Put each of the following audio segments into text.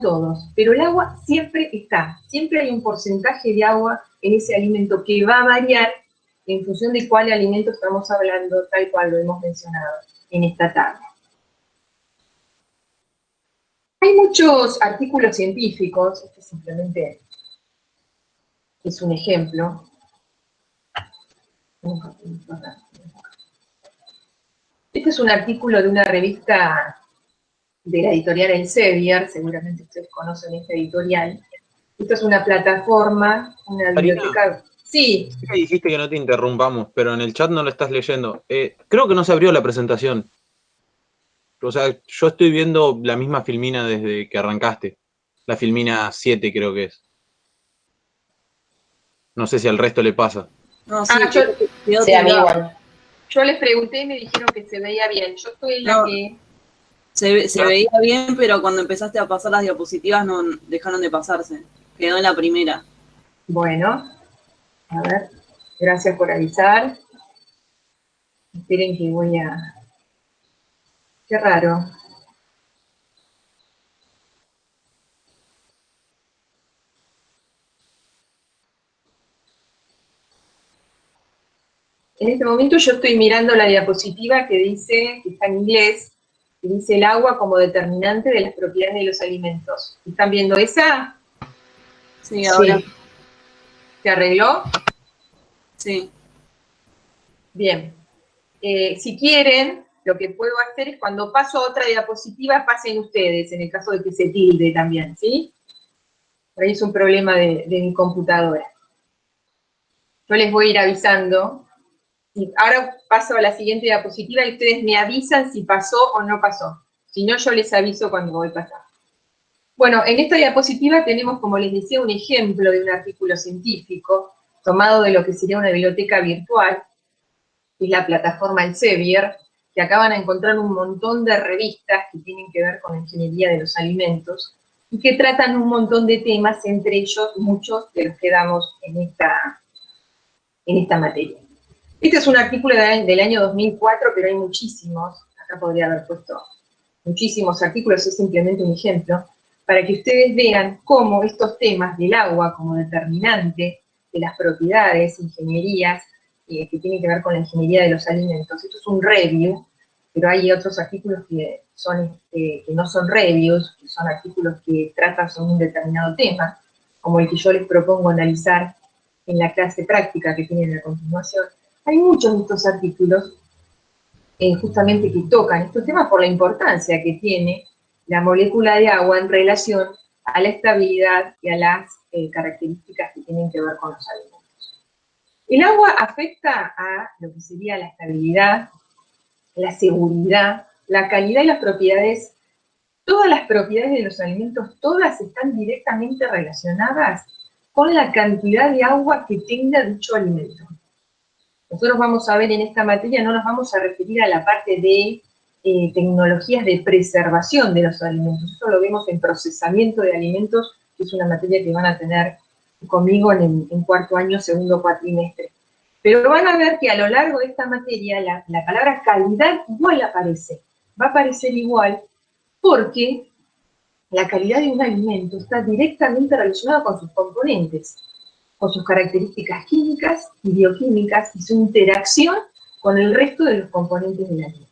todos, pero el agua siempre está, siempre hay un porcentaje de agua en ese alimento que va a variar en función de cuál alimento estamos hablando, tal cual lo hemos mencionado en esta tabla. Hay muchos artículos científicos, este simplemente es un ejemplo. Este es un artículo de una revista de la editorial Elsevier, seguramente ustedes conocen esta editorial. Esta es una plataforma, una biblioteca... Sí. Sí que dijiste que no te interrumpamos, pero en el chat no lo estás leyendo. Creo que no se abrió la presentación. O sea, yo estoy viendo la misma filmina desde que arrancaste. La filmina 7 creo que es. No sé si al resto le pasa. No, sí, sí, a mí igual. Yo les pregunté y me dijeron que se veía bien. Yo estoy en la que... Se veía bien, pero cuando empezaste a pasar las diapositivas no dejaron de pasarse. Quedó en la primera. Bueno, a ver, gracias por avisar. Esperen que voy a... Qué raro. En este momento yo estoy mirando la diapositiva que dice, que está en inglés, que dice el agua como determinante de las propiedades de los alimentos. ¿Están viendo esa? Sí, ahora. Sí. ¿Se arregló? Sí. Bien. Si quieren, lo que puedo hacer es cuando paso a otra diapositiva, pasen ustedes, en el caso de que se tilde también, ¿sí? Por ahí es un problema de mi computadora. Yo les voy a ir avisando. Y ahora paso a la siguiente diapositiva y ustedes me avisan si pasó o no pasó. Si no, yo les aviso cuando voy a pasar. Bueno, en esta diapositiva tenemos, como les decía, un ejemplo de un artículo científico tomado de lo que sería una biblioteca virtual, que es la plataforma Elsevier, que acá van a encontrar un montón de revistas que tienen que ver con la ingeniería de los alimentos y que tratan un montón de temas, entre ellos muchos de los que damos en esta materia. Este es un artículo del año 2004, pero hay muchísimos, acá podría haber puesto muchísimos artículos, es simplemente un ejemplo, para que ustedes vean cómo estos temas del agua como determinante de las propiedades, ingenierías, que tienen que ver con la ingeniería de los alimentos. Esto es un review, pero hay otros artículos que no son reviews, que son artículos que tratan sobre un determinado tema, como el que yo les propongo analizar en la clase práctica que tienen a continuación. Hay muchos de estos artículos justamente que tocan estos temas por la importancia que tiene la molécula de agua en relación a la estabilidad y a las características que tienen que ver con los alimentos. El agua afecta a lo que sería la estabilidad, la seguridad, la calidad y las propiedades. Todas las propiedades de los alimentos, todas están directamente relacionadas con la cantidad de agua que tenga dicho alimento. Nosotros vamos a ver en esta materia, no nos vamos a referir a la parte de tecnologías de preservación de los alimentos. Eso lo vemos en procesamiento de alimentos, que es una materia que van a tener conmigo en cuarto año, segundo cuatrimestre. Pero van a ver que a lo largo de esta materia la palabra calidad igual aparece. Va a aparecer igual porque la calidad de un alimento está directamente relacionada con sus componentes, con sus características químicas y bioquímicas y su interacción con el resto de los componentes del alimento.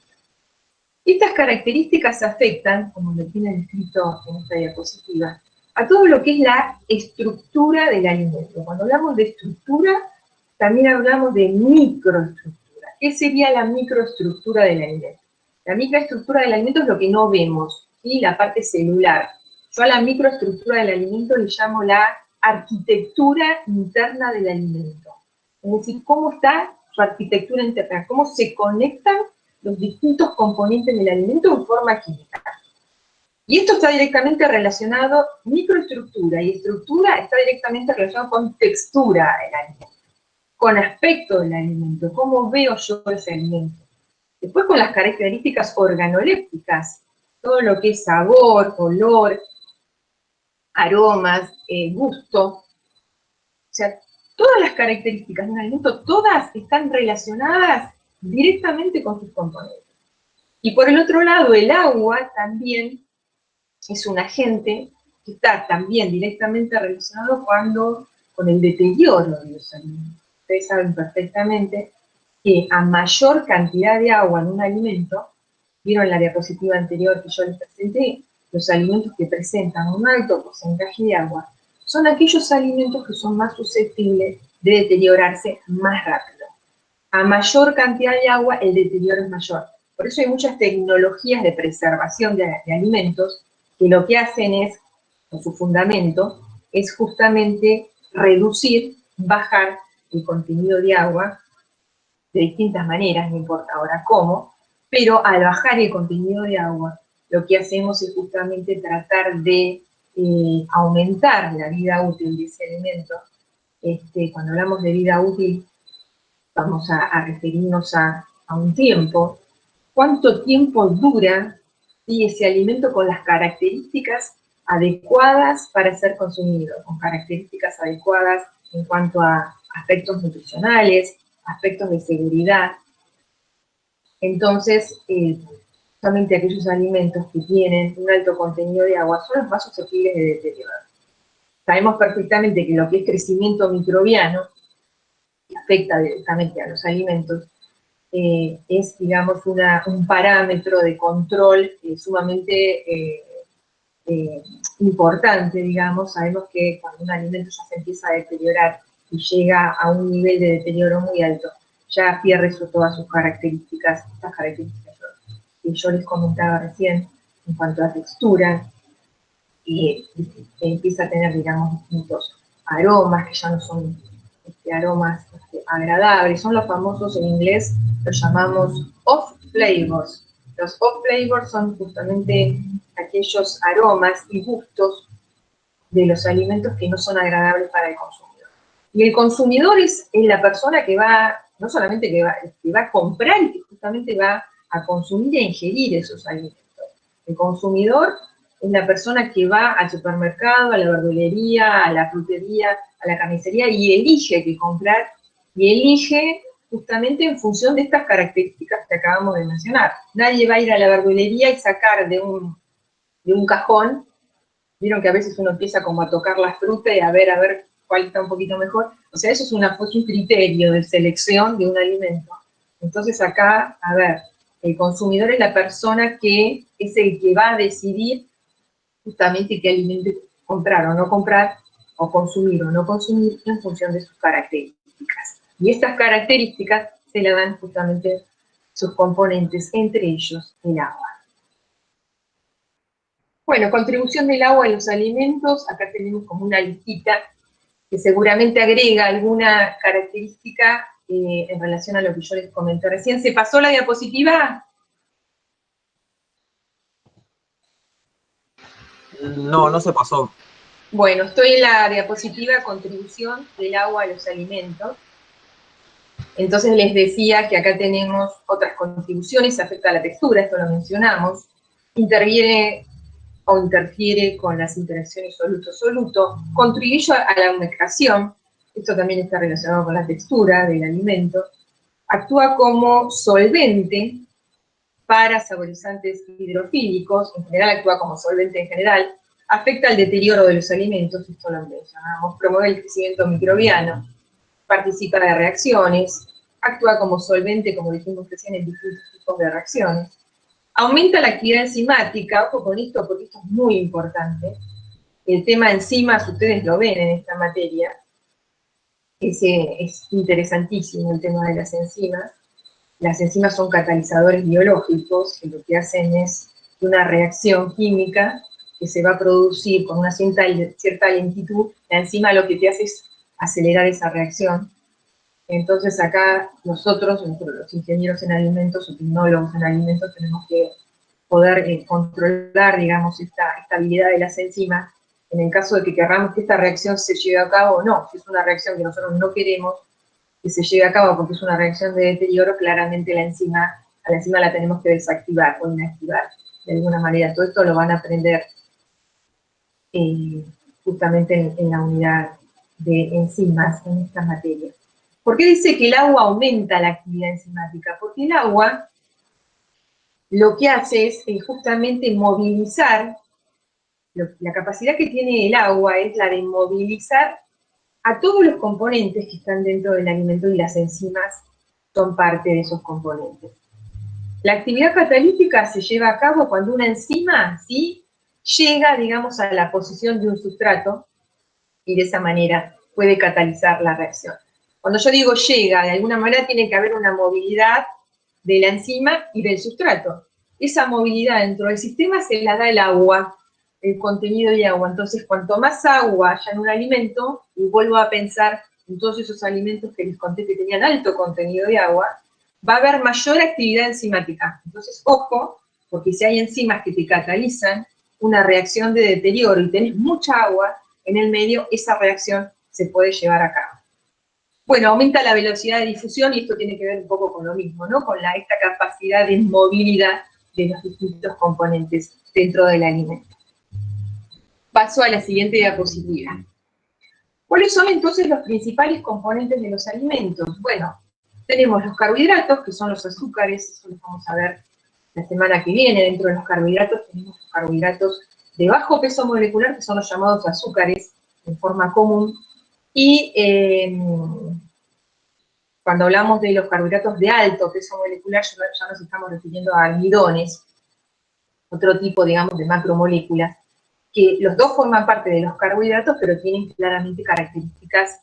Estas características afectan, como lo tienen escrito en esta diapositiva, a todo lo que es la estructura del alimento. Cuando hablamos de estructura, también hablamos de microestructura. ¿Qué sería la microestructura del alimento? La microestructura del alimento es lo que no vemos, ¿sí? La parte celular. Yo a la microestructura del alimento le llamo la arquitectura interna del alimento. Es decir, cómo está su arquitectura interna, cómo se conectan los distintos componentes del alimento en forma química. Y esto está directamente relacionado, microestructura y estructura está directamente relacionado con textura del alimento, con aspecto del alimento, cómo veo yo ese alimento. Después con las características organolépticas, todo lo que es sabor, olor, aromas, gusto. O sea, todas las características de un alimento, todas están relacionadas directamente con sus componentes. Y por el otro lado, el agua también es un agente que está también directamente relacionado con el deterioro de los alimentos. Ustedes saben perfectamente que a mayor cantidad de agua en un alimento, vieron la diapositiva anterior que yo les presenté, los alimentos que presentan un alto porcentaje de agua, son aquellos alimentos que son más susceptibles de deteriorarse más rápido. A mayor cantidad de agua, el deterioro es mayor. Por eso hay muchas tecnologías de preservación de alimentos que lo que hacen es, con su fundamento, es justamente reducir, bajar el contenido de agua de distintas maneras, no importa ahora cómo, pero al bajar el contenido de agua, lo que hacemos es justamente tratar de aumentar la vida útil de ese alimento. Cuando hablamos de vida útil, vamos a referirnos a un tiempo. ¿Cuánto tiempo dura ese alimento con las características adecuadas para ser consumido? Con características adecuadas en cuanto a aspectos nutricionales, aspectos de seguridad. Entonces, solamente aquellos alimentos que tienen un alto contenido de agua son los más susceptibles de deteriorar. Sabemos perfectamente que lo que es crecimiento microbiano, que afecta directamente a los alimentos, es, digamos, un parámetro de control sumamente importante, digamos. Sabemos que cuando un alimento ya se empieza a deteriorar y llega a un nivel de deterioro muy alto, ya pierde todas sus características, estas características que yo les comentaba recién, en cuanto a textura, y empieza a tener, digamos, distintos aromas, que ya no son aromas agradables, son los famosos, en inglés los llamamos off flavors. Los off flavors son justamente aquellos aromas y gustos de los alimentos que no son agradables para el consumidor. Y el consumidor es la persona que va, no solamente que va a comprar, y que justamente va a consumir e ingerir esos alimentos. El consumidor es la persona que va al supermercado, a la verdulería, a la frutería, a la carnicería y elige qué comprar, y elige justamente en función de estas características que acabamos de mencionar. Nadie va a ir a la verdulería y sacar de un cajón. Vieron que a veces uno empieza como a tocar la fruta y a ver cuál está un poquito mejor. O sea, eso es un criterio de selección de un alimento. Entonces acá, a ver, el consumidor es la persona que es el que va a decidir justamente qué alimento comprar o no comprar, o consumir o no consumir en función de sus características. Y estas características se le dan justamente sus componentes, entre ellos el agua. Bueno, contribución del agua a los alimentos, acá tenemos como una listita que seguramente agrega alguna característica en relación a lo que yo les comenté recién. ¿Se pasó la diapositiva? No, no se pasó. Bueno, estoy en la diapositiva contribución del agua a los alimentos. Entonces les decía que acá tenemos otras contribuciones, afecta a la textura, esto lo mencionamos, interviene o interfiere con las interacciones soluto-soluto, contribuye a la humectación, esto también está relacionado con la textura del alimento, actúa como solvente para saborizantes hidrofílicos, en general actúa como solvente en general, afecta al deterioro de los alimentos, esto lo mencionamos, promueve el crecimiento microbiano, participa de reacciones, actúa como solvente, como dijimos recién, en distintos tipos de reacciones, aumenta la actividad enzimática, ojo con esto porque esto es muy importante, el tema de enzimas, ustedes lo ven en esta materia, es interesantísimo el tema de las enzimas. Las enzimas son catalizadores biológicos, que lo que hacen es una reacción química que se va a producir con una cierta lentitud, la enzima lo que te hace es acelerar esa reacción. Entonces acá nosotros, los ingenieros en alimentos o tecnólogos en alimentos, tenemos que poder controlar, digamos, esta habilidad de las enzimas, en el caso de que queramos que esta reacción se lleve a cabo o no. Si es una reacción que nosotros no queremos que se lleve a cabo porque es una reacción de deterioro, claramente a la enzima la tenemos que desactivar o inactivar de alguna manera. Todo esto lo van a aprender justamente en la unidad de enzimas en esta materia. ¿Por qué dice que el agua aumenta la actividad enzimática? Porque el agua lo que hace es justamente movilizar la capacidad que tiene el agua es la de movilizar a todos los componentes que están dentro del alimento y las enzimas son parte de esos componentes. La actividad catalítica se lleva a cabo cuando una enzima, ¿sí?, llega, digamos, a la posición de un sustrato y de esa manera puede catalizar la reacción. Cuando yo digo llega, de alguna manera tiene que haber una movilidad de la enzima y del sustrato. Esa movilidad dentro del sistema se la da el agua, el contenido de agua. Entonces, cuanto más agua haya en un alimento, y vuelvo a pensar en todos esos alimentos que les conté que tenían alto contenido de agua, va a haber mayor actividad enzimática. Entonces, ojo, porque si hay enzimas que te catalizan una reacción de deterioro y tenés mucha agua en el medio, esa reacción se puede llevar a cabo. Bueno, aumenta la velocidad de difusión y esto tiene que ver un poco con lo mismo, ¿no? Con esta capacidad de movilidad de los distintos componentes dentro del alimento. Paso a la siguiente diapositiva. ¿Cuáles son entonces los principales componentes de los alimentos? Bueno, tenemos los carbohidratos, que son los azúcares, eso lo vamos a ver la semana que viene. Dentro de los carbohidratos tenemos los carbohidratos de bajo peso molecular, que son los llamados azúcares en forma común, y cuando hablamos de los carbohidratos de alto peso molecular, ya nos estamos refiriendo a almidones, otro tipo, digamos, de macromoléculas, que los dos forman parte de los carbohidratos, pero tienen claramente características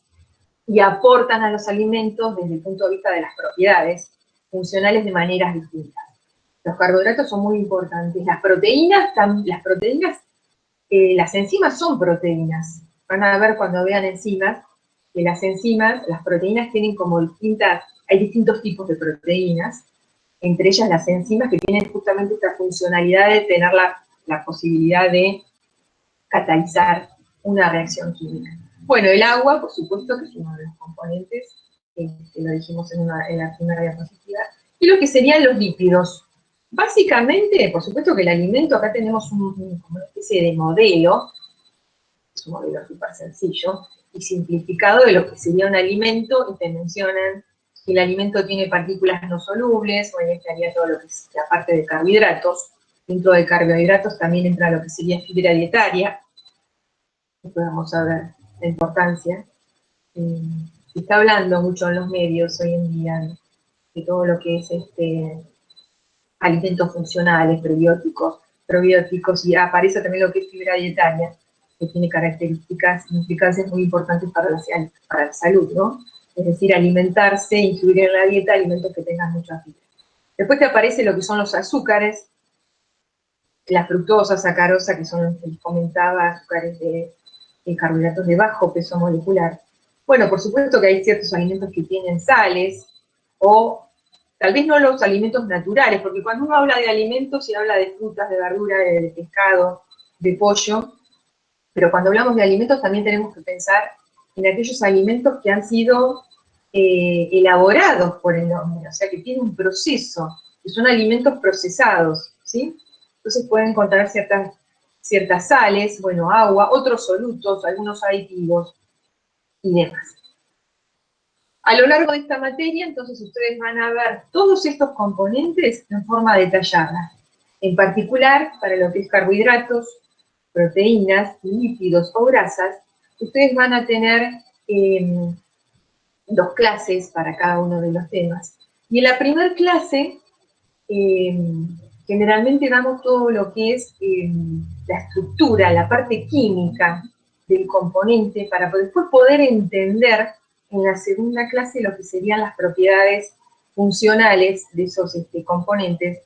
y aportan a los alimentos desde el punto de vista de las propiedades funcionales de maneras distintas. Los carbohidratos son muy importantes. Las proteínas, las enzimas son proteínas. Van a ver cuando vean enzimas, que las enzimas, las proteínas tienen como hay distintos tipos de proteínas, entre ellas las enzimas que tienen justamente esta funcionalidad de tener la posibilidad de catalizar una reacción química. Bueno, el agua, por supuesto, que es uno de los componentes, que lo dijimos en la primera diapositiva, y lo que serían los lípidos. Básicamente, por supuesto que el alimento, acá tenemos como una especie de modelo, es un modelo súper sencillo y simplificado de lo que sería un alimento, y te mencionan que el alimento tiene partículas no solubles, o ahí estaría todo lo que es la parte de carbohidratos. Dentro de carbohidratos también entra lo que sería fibra dietaria. Esto vamos a ver la importancia. Se está hablando mucho en los medios hoy en día de todo lo que es alimentos funcionales, probióticos, y aparece también lo que es fibra dietaria, que tiene características, implicancias muy importantes para la salud, ¿no? Es decir, alimentarse, incluir en la dieta alimentos que tengan mucha fibra. Después te aparece lo que son los azúcares, la fructosa, sacarosa, que son los que les comentaba, azúcares de carbohidratos de bajo peso molecular. Bueno, por supuesto que hay ciertos alimentos que tienen sales, o tal vez no los alimentos naturales, porque cuando uno habla de alimentos, se habla de frutas, de verduras, de pescado, de pollo, pero cuando hablamos de alimentos también tenemos que pensar en aquellos alimentos que han sido elaborados por el hombre, o sea, que tienen un proceso, que son alimentos procesados, ¿sí? Entonces pueden encontrar ciertas sales, bueno, agua, otros solutos, algunos aditivos y demás. A lo largo de esta materia, entonces, ustedes van a ver todos estos componentes en forma detallada. En particular, para lo que es carbohidratos, proteínas, lípidos o grasas, ustedes van a tener 2 clases para cada uno de los temas. Y en la primera clase, generalmente damos todo lo que es la estructura, la parte química del componente, para después poder entender en la segunda clase lo que serían las propiedades funcionales de esos componentes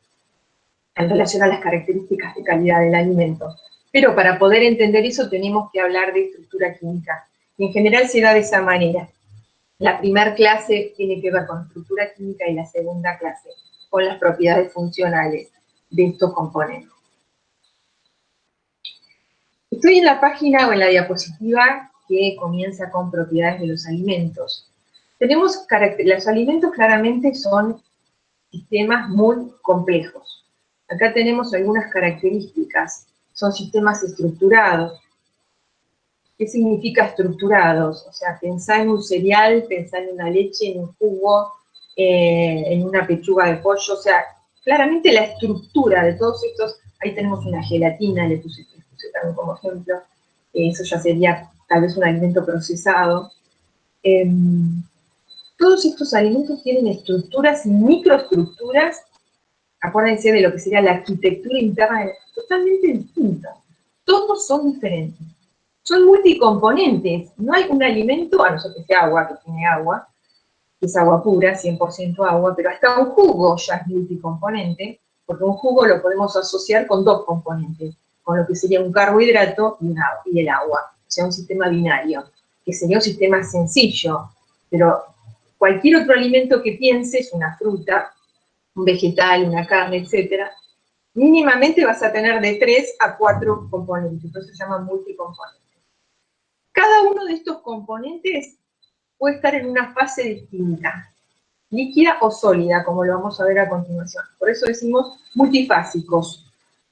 en relación a las características de calidad del alimento. Pero para poder entender eso tenemos que hablar de estructura química. Y en general se da de esa manera. La primera clase tiene que ver con estructura química y la segunda clase con las propiedades funcionales de estos componentes. Estoy en la página o en la diapositiva que comienza con propiedades de los alimentos. Los alimentos claramente son sistemas muy complejos. Acá tenemos algunas características. Son sistemas estructurados. ¿Qué significa estructurados? O sea, pensá en un cereal, pensá en una leche, en un jugo, en una pechuga de pollo. O sea, claramente la estructura de todos estos, ahí tenemos una gelatina, le puse puse también como ejemplo, eso ya sería tal vez un alimento procesado. Todos estos alimentos tienen estructuras, microestructuras, acuérdense de lo que sería la arquitectura interna, totalmente distinta. Todos son diferentes. Son multicomponentes. No hay un alimento, a no ser que sea agua, que tiene agua, que es agua pura, 100% agua, pero hasta un jugo ya es multicomponente, porque un jugo lo podemos asociar con dos componentes, con lo que sería un carbohidrato y el agua, o sea, un sistema binario, que sería un sistema sencillo, pero cualquier otro alimento que pienses, una fruta, un vegetal, una carne, etcétera, mínimamente vas a tener de 3 a 4 componentes, por eso se llama multicomponente. Cada uno de estos componentes puede estar en una fase distinta, líquida o sólida, como lo vamos a ver a continuación. Por eso decimos multifásicos.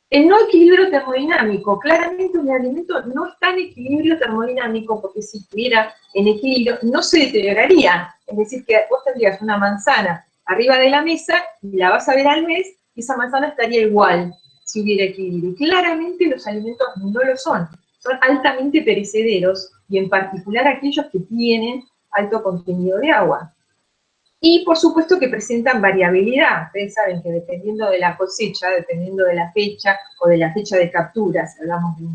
El no equilibrio termodinámico, claramente un alimento no está en equilibrio termodinámico, porque si estuviera en equilibrio no se deterioraría. Es decir, que vos tendrías una manzana arriba de la mesa y la vas a ver al mes y esa manzana estaría igual si hubiera equilibrio. Claramente los alimentos no lo son altamente perecederos y en particular aquellos que tienen alto contenido de agua. Y por supuesto que presentan variabilidad. Ustedes saben que dependiendo de la cosecha, dependiendo de la fecha o de la fecha de captura, si hablamos de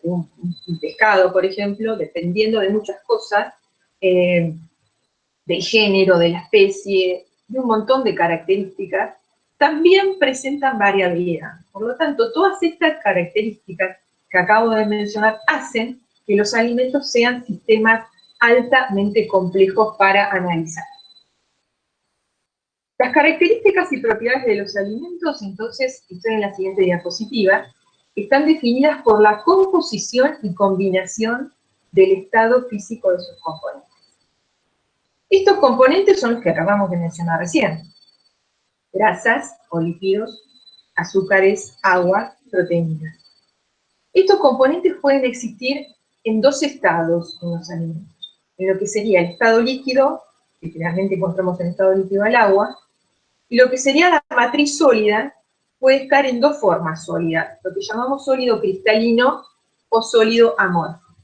un pescado, por ejemplo, dependiendo de muchas cosas, del género, de la especie, de un montón de características, también presentan variabilidad. Por lo tanto, todas estas características que acabo de mencionar hacen que los alimentos sean sistemas altamente complejos para analizar. Las características y propiedades de los alimentos, entonces, estoy en la siguiente diapositiva, están definidas por la composición y combinación del estado físico de sus componentes. Estos componentes son los que acabamos de mencionar recién. Grasas o lípidos, azúcares, agua, proteínas. Estos componentes pueden existir en dos estados en los alimentos. En lo que sería el estado líquido, que generalmente encontramos en estado líquido al agua, y lo que sería la matriz sólida puede estar en dos formas sólidas, lo que llamamos sólido cristalino o sólido amorfo.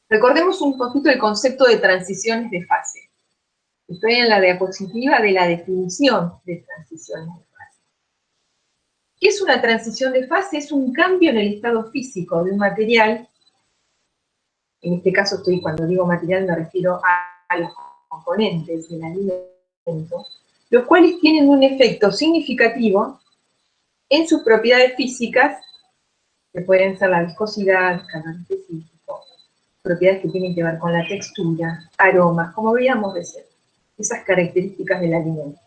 Recordemos un poquito el concepto de transiciones de fase. Estoy en la diapositiva de la definición de transiciones de fase. ¿Qué es una transición de fase? Es un cambio en el estado físico de un material. En este caso, cuando digo material me refiero a los componentes del alimento, los cuales tienen un efecto significativo en sus propiedades físicas, que pueden ser la viscosidad, calor específico, propiedades que tienen que ver con la textura, aromas, como veíamos recién, esas características del alimento.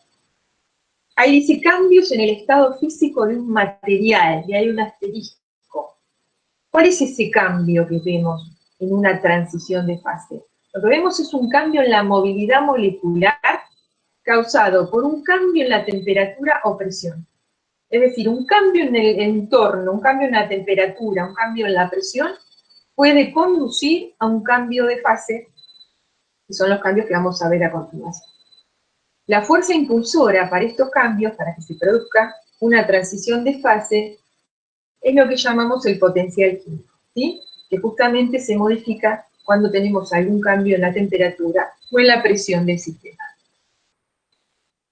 Ahí dice cambios en el estado físico de un material, y hay un asterisco. ¿Cuál es ese cambio que vemos en una transición de fase? Lo que vemos es un cambio en la movilidad molecular causado por un cambio en la temperatura o presión. Es decir, un cambio en el entorno, un cambio en la temperatura, un cambio en la presión, puede conducir a un cambio de fase, que son los cambios que vamos a ver a continuación. La fuerza impulsora para estos cambios, para que se produzca una transición de fase, es lo que llamamos el potencial químico, ¿sí? Que justamente se modifica cuando tenemos algún cambio en la temperatura o en la presión del sistema.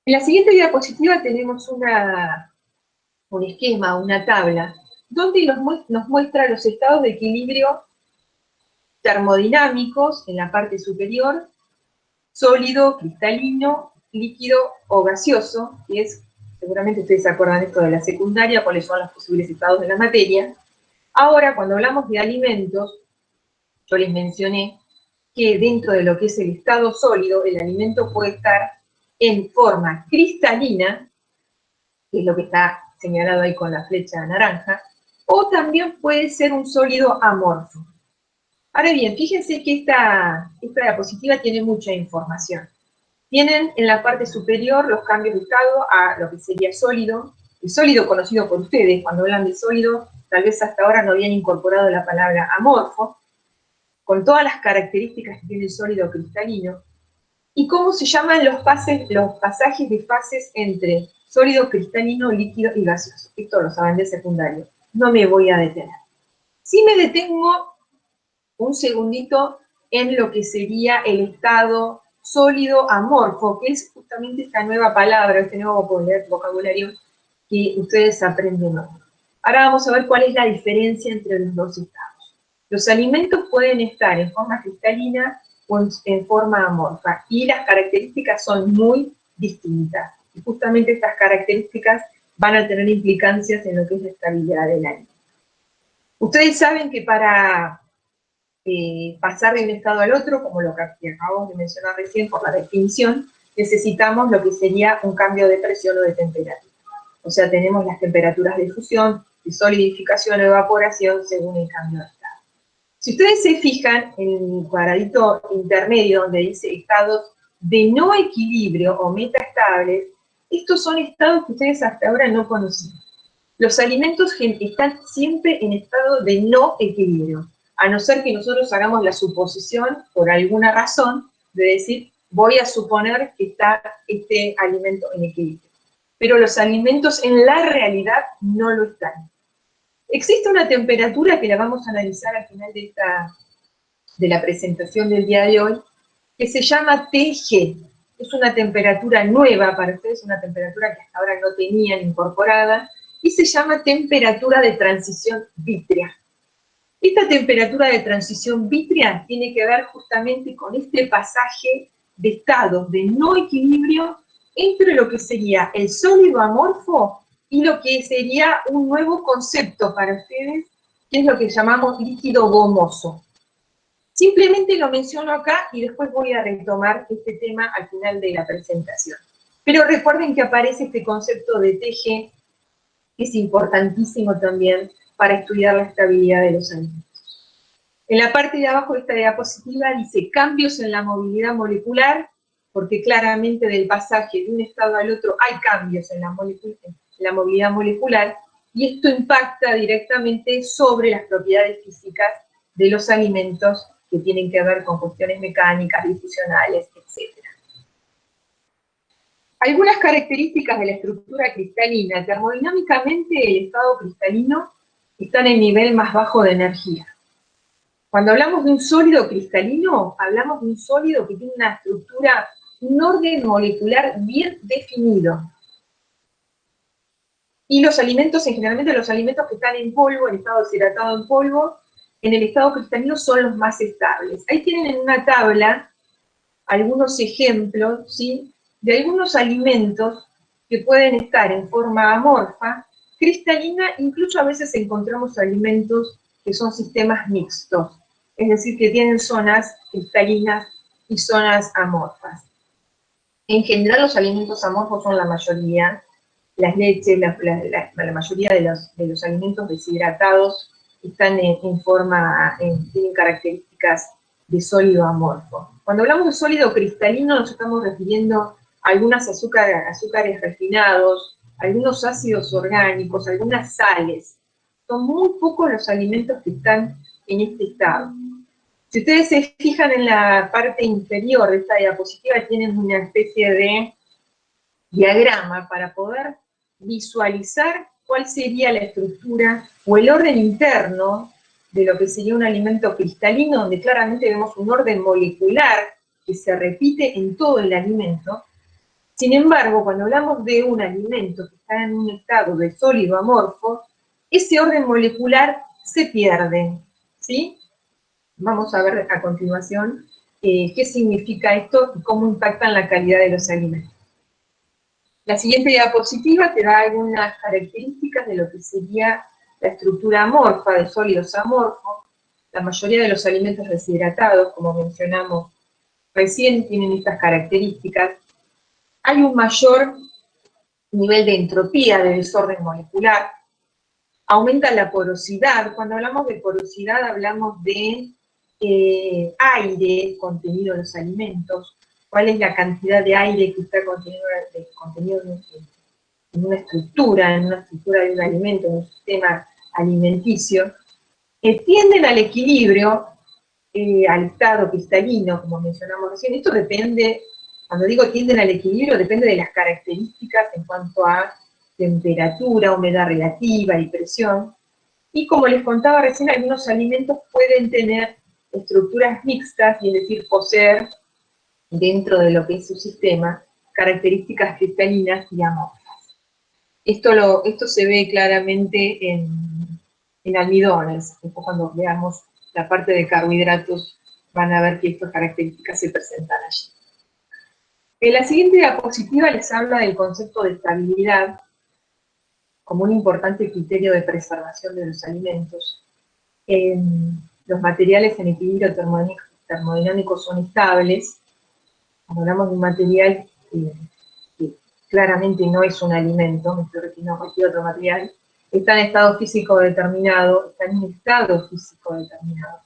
En la siguiente diapositiva tenemos un esquema, una tabla, donde nos muestra los estados de equilibrio termodinámicos en la parte superior, sólido, cristalino, líquido o gaseoso, que es, seguramente ustedes se acuerdan esto de la secundaria, cuáles son los posibles estados de la materia. Ahora, cuando hablamos de alimentos, yo les mencioné que dentro de lo que es el estado sólido, el alimento puede estar en forma cristalina, que es lo que está señalado ahí con la flecha naranja, o también puede ser un sólido amorfo. Ahora bien, fíjense que esta diapositiva tiene mucha información. Tienen en la parte superior los cambios de estado a lo que sería sólido, el sólido conocido por ustedes, cuando hablan de sólido, tal vez hasta ahora no habían incorporado la palabra amorfo, con todas las características que tiene el sólido cristalino, y cómo se llaman los pasajes de fases entre sólido, cristalino, líquido y gaseoso. Esto lo saben de secundario. no me voy a detener. Sí me detengo un segundito en lo que sería el estado sólido amorfo, que es justamente esta nueva palabra, este nuevo vocabulario que ustedes aprenden hoy. Ahora vamos a ver cuál es la diferencia entre los dos estados. Los alimentos pueden estar en forma cristalina o en forma amorfa, y las características son muy distintas. Y justamente estas características van a tener implicancias en lo que es la estabilidad del alimento. Ustedes saben que para pasar de un estado al otro, como lo que acabamos de mencionar recién por la definición, necesitamos lo que sería un cambio de presión o de temperatura. O sea, tenemos las temperaturas de fusión, de solidificación o evaporación según el cambio de estado. Si ustedes se fijan en el cuadradito intermedio donde dice estados de no equilibrio o metaestables, estos son estados que ustedes hasta ahora no conocían. Los alimentos están siempre en estado de no equilibrio, a no ser que nosotros hagamos la suposición, por alguna razón, de decir, voy a suponer que está este alimento en equilibrio. Pero los alimentos en la realidad no lo están. Existe una temperatura que la vamos a analizar al final de la presentación del día de hoy, que se llama TG. Es una temperatura nueva para ustedes, una temperatura que hasta ahora no tenían incorporada, y se llama temperatura de transición vítrea. Esta temperatura de transición vítrea tiene que ver justamente con este pasaje de estados de no equilibrio entre lo que sería el sólido amorfo y lo que sería un nuevo concepto para ustedes, que es lo que llamamos líquido gomoso. Simplemente lo menciono acá y después voy a retomar este tema al final de la presentación. Pero recuerden que aparece este concepto de TG, que es importantísimo también para estudiar la estabilidad de los alimentos. En la parte de abajo de esta diapositiva dice cambios en la movilidad molecular, porque claramente del pasaje de un estado al otro hay cambios en la movilidad molecular, y esto impacta directamente sobre las propiedades físicas de los alimentos que tienen que ver con cuestiones mecánicas, difusionales, etc. Algunas características de la estructura cristalina. Termodinámicamente, el estado cristalino está en el nivel más bajo de energía. Cuando hablamos de un sólido cristalino, hablamos de un sólido que tiene una estructura, un orden molecular bien definido. Y los alimentos, generalmente los alimentos que están en polvo, en estado deshidratado en polvo, en el estado cristalino son los más estables. Ahí tienen en una tabla algunos ejemplos, ¿sí?, de algunos alimentos que pueden estar en forma amorfa, cristalina, incluso a veces encontramos alimentos que son sistemas mixtos, es decir, que tienen zonas cristalinas y zonas amorfas. En general los alimentos amorfos son la mayoría, las leches, la mayoría de los alimentos deshidratados están tienen características de sólido amorfo. Cuando hablamos de sólido cristalino nos estamos refiriendo a algunos azúcares refinados, algunos ácidos orgánicos, algunas sales. Son muy pocos los alimentos que están en este estado. Si ustedes se fijan en la parte inferior de esta diapositiva, tienen una especie de diagrama para poder visualizar cuál sería la estructura o el orden interno de lo que sería un alimento cristalino, donde claramente vemos un orden molecular que se repite en todo el alimento. Sin embargo, cuando hablamos de un alimento que está en un estado de sólido amorfo, ese orden molecular se pierde, ¿sí? Vamos a ver a continuación qué significa esto y cómo impacta en la calidad de los alimentos. La siguiente diapositiva te da algunas características de lo que sería la estructura amorfa de sólidos amorfos. La mayoría de los alimentos deshidratados, como mencionamos recién, tienen estas características. Hay un mayor nivel de entropía de desorden molecular. Aumenta la porosidad. Cuando hablamos de porosidad hablamos de aire contenido en los alimentos. ¿Cuál es la cantidad de aire que está contenido en una estructura de un alimento, en un sistema alimenticio? Tienden al equilibrio, al estado cristalino, como mencionamos recién. Esto depende, cuando digo tienden al equilibrio, depende de las características en cuanto a temperatura, humedad relativa y presión. Y como les contaba recién, algunos alimentos pueden tener estructuras mixtas, y es decir, poseer dentro de lo que es su sistema características cristalinas y amorfas. Esto se ve claramente en almidones. Después, cuando veamos la parte de carbohidratos, van a ver que estas características se presentan allí. En la siguiente diapositiva les habla del concepto de estabilidad como un importante criterio de preservación de los alimentos. Los materiales en equilibrio termodinámico son estables. Cuando hablamos de un material que claramente no es un alimento, me estoy refiriendo a cualquier otro material, está en estado físico determinado, está en un estado físico determinado,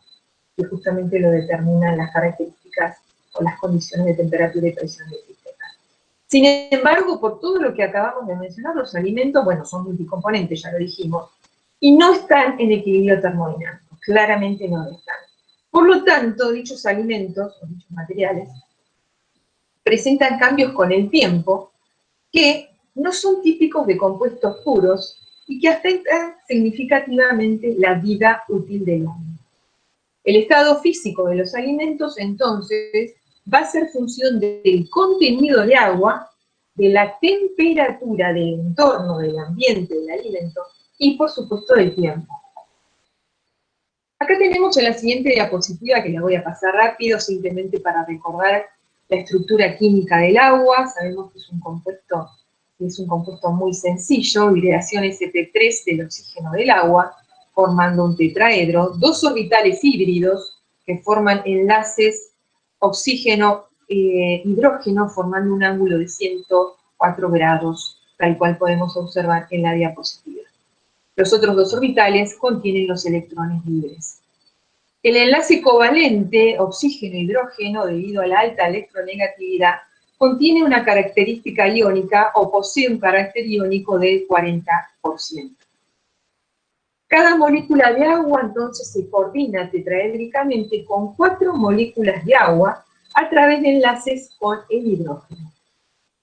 que justamente lo determinan las características o las condiciones de temperatura y presión del sistema. Sin embargo, por todo lo que acabamos de mencionar, los alimentos, bueno, son multicomponentes, ya lo dijimos, y no están en equilibrio termodinámico, claramente no lo están. Por lo tanto, dichos alimentos, o dichos materiales, presentan cambios con el tiempo que no son típicos de compuestos puros y que afectan significativamente la vida útil del hombre. El estado físico de los alimentos, entonces, va a ser función del contenido de agua, de la temperatura del entorno, del ambiente del alimento y, por supuesto, del tiempo. Acá tenemos en la siguiente diapositiva, que la voy a pasar rápido, simplemente para recordar la estructura química del agua. Sabemos que es un compuesto muy sencillo, hidratación sp3 del oxígeno del agua, formando un tetraedro, dos orbitales híbridos que forman enlaces oxígeno-hidrógeno, formando un ángulo de 104 grados, tal cual podemos observar en la diapositiva. Los otros dos orbitales contienen los electrones libres. El enlace covalente oxígeno-hidrógeno, debido a la alta electronegatividad, contiene una característica iónica o posee un carácter iónico del 40%. Cada molécula de agua entonces se coordina tetraédricamente con 4 moléculas de agua a través de enlaces con el hidrógeno.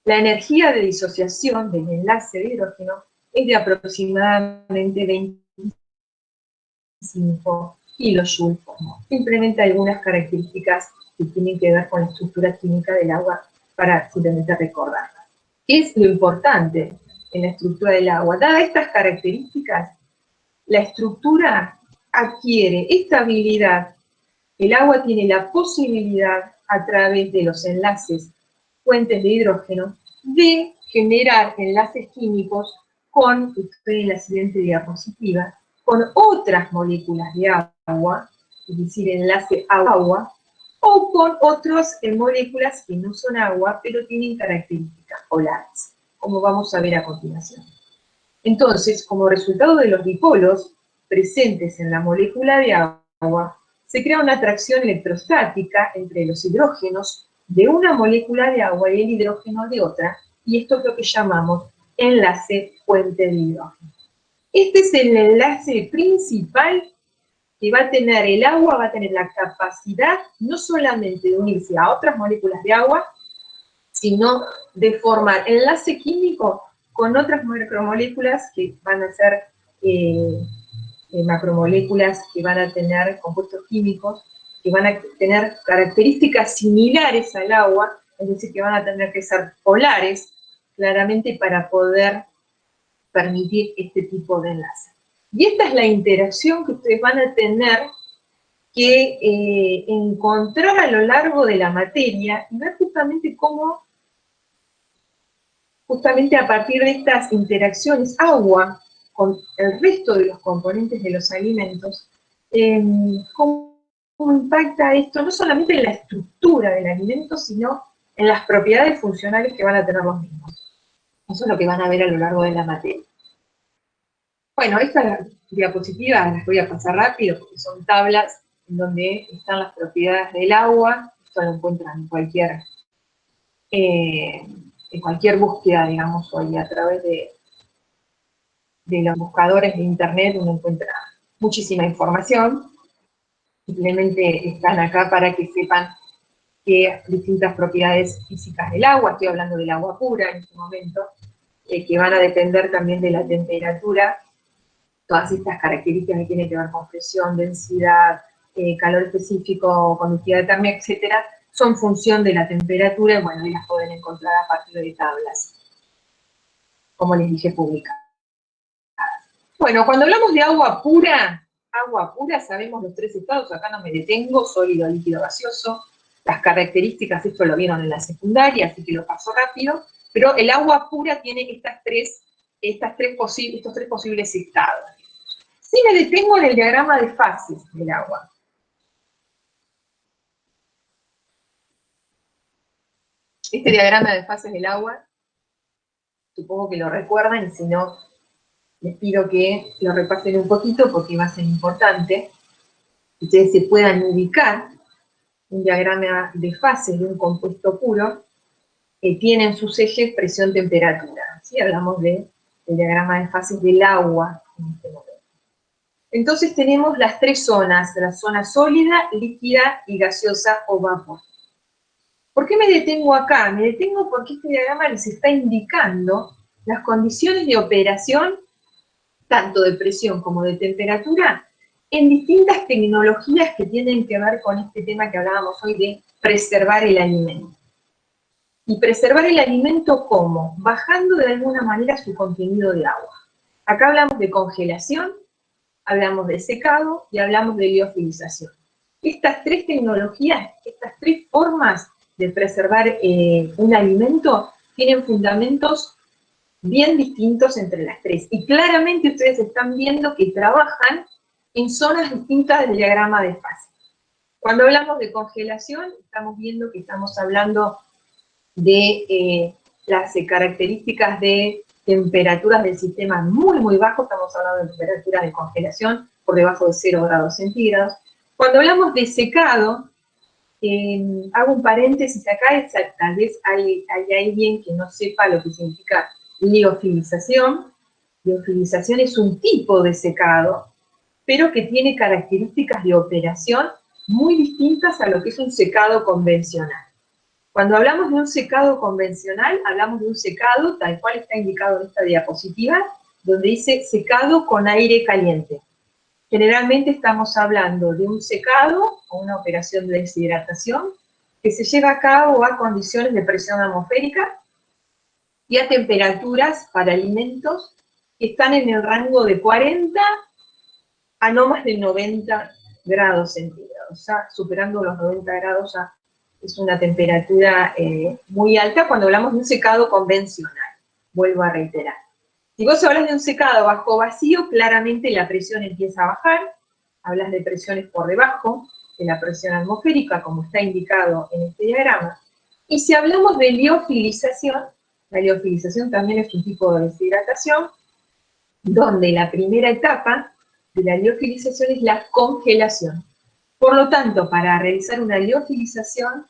La energía de disociación del enlace de hidrógeno es de aproximadamente 25 kilojoules por mol. Simplemente algunas características que tienen que ver con la estructura química del agua para simplemente recordarlas. ¿Qué es lo importante en la estructura del agua? Dadas estas características, la estructura adquiere estabilidad. El agua tiene la posibilidad, a través de los enlaces fuentes de hidrógeno, de generar enlaces químicos con, estoy en la siguiente diapositiva, con otras moléculas de agua, es decir, enlace agua, o con otras moléculas que no son agua, pero tienen características polares, como vamos a ver a continuación. Entonces, como resultado de los dipolos presentes en la molécula de agua, se crea una atracción electrostática entre los hidrógenos de una molécula de agua y el hidrógeno de otra, y esto es lo que llamamos enlace fuente de hidrógeno. Este es el enlace principal que va a tener el agua, va a tener la capacidad no solamente de unirse a otras moléculas de agua, sino de formar enlace químico con otras macromoléculas que van a ser macromoléculas que van a tener compuestos químicos, que van a tener características similares al agua, es decir, que van a tener que ser polares, claramente, para poder permitir este tipo de enlace. Y esta es la interacción que ustedes van a tener que encontrar a lo largo de la materia y ver justamente cómo, justamente a partir de estas interacciones agua con el resto de los componentes de los alimentos, cómo impacta esto no solamente en la estructura del alimento, sino en las propiedades funcionales que van a tener los mismos. Eso es lo que van a ver a lo largo de la materia. Bueno, estas diapositivas las voy a pasar rápido porque son tablas en donde están las propiedades del agua. Esto lo encuentran en cualquier búsqueda, digamos, hoy a través de los buscadores de internet uno encuentra muchísima información. Simplemente están acá para que sepan que distintas propiedades físicas del agua, estoy hablando del agua pura en este momento, que van a depender también de la temperatura todas estas características que tienen que ver con presión, densidad, calor específico, conductividad térmica, etcétera, son función de la temperatura, y bueno, y las pueden encontrar a partir de tablas, como les dije, publicadas. Bueno, cuando hablamos de agua pura, sabemos los tres estados, acá no me detengo, sólido, líquido, gaseoso. Las características, esto lo vieron en la secundaria, así que lo paso rápido, pero el agua pura tiene estos tres posibles estados. Si me detengo en el diagrama de fases del agua. Este diagrama de fases del agua, supongo que lo recuerdan, y si no, les pido que lo repasen un poquito porque va a ser importante que ustedes se puedan ubicar. Un diagrama de fases de un compuesto puro tiene en sus ejes presión-temperatura. ¿Sí? Hablamos del diagrama de fases del agua en este momento. Entonces tenemos las tres zonas, la zona sólida, líquida y gaseosa o vapor. ¿Por qué me detengo acá? Me detengo porque este diagrama les está indicando las condiciones de operación, tanto de presión como de temperatura, en distintas tecnologías que tienen que ver con este tema que hablábamos hoy de preservar el alimento. ¿Y preservar el alimento cómo? Bajando de alguna manera su contenido de agua. Acá hablamos de congelación, hablamos de secado y hablamos de liofilización. Estas tres tecnologías, estas tres formas de preservar un alimento tienen fundamentos bien distintos entre las tres. Y claramente ustedes están viendo que trabajan en zonas distintas del diagrama de fase. Cuando hablamos de congelación, estamos viendo que estamos hablando de las características de temperaturas del sistema muy, muy bajo, estamos hablando de temperaturas de congelación por debajo de 0 grados centígrados. Cuando hablamos de secado, hago un paréntesis acá, tal vez hay alguien que no sepa lo que significa liofilización. Liofilización es un tipo de secado, pero que tiene características de operación muy distintas a lo que es un secado convencional. Cuando hablamos de un secado convencional, hablamos de un secado, tal cual está indicado en esta diapositiva, donde dice secado con aire caliente. Generalmente estamos hablando de un secado o una operación de deshidratación que se lleva a cabo a condiciones de presión atmosférica y a temperaturas para alimentos que están en el rango de 40 a no más de 90 grados centígrados. Ya superando los 90 grados ya es una temperatura muy alta cuando hablamos de un secado convencional. Vuelvo a reiterar. Si vos hablas de un secado bajo vacío, claramente la presión empieza a bajar. Hablas de presiones por debajo de la presión atmosférica, como está indicado en este diagrama. Y si hablamos de liofilización, la liofilización también es un tipo de deshidratación, donde la primera etapa de la liofilización es la congelación. Por lo tanto, para realizar una liofilización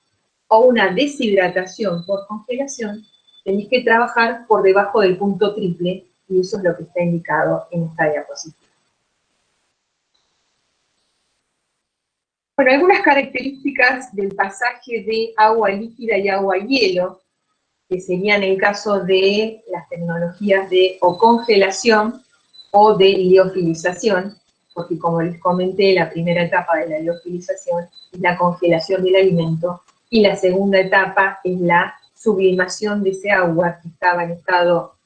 o una deshidratación por congelación, tenéis que trabajar por debajo del punto triple, y eso es lo que está indicado en esta diapositiva. Bueno, algunas características del pasaje de agua líquida y agua hielo, que serían el caso de las tecnologías de o congelación o de liofilización, porque como les comenté, la primera etapa de la liofilización es la congelación del alimento, y la segunda etapa es la sublimación de ese agua que estaba en estado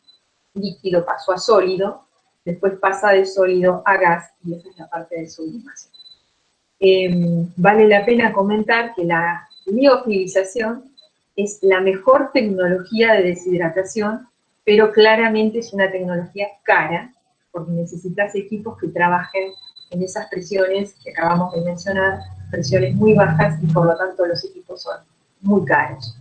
líquido, pasó a sólido, después pasa de sólido a gas, y esa es la parte de sublimación. Vale la pena comentar que la liofilización es la mejor tecnología de deshidratación, pero claramente es una tecnología cara, porque necesitas equipos que trabajen en esas presiones que acabamos de mencionar, presiones muy bajas, y por lo tanto los equipos son muy caros.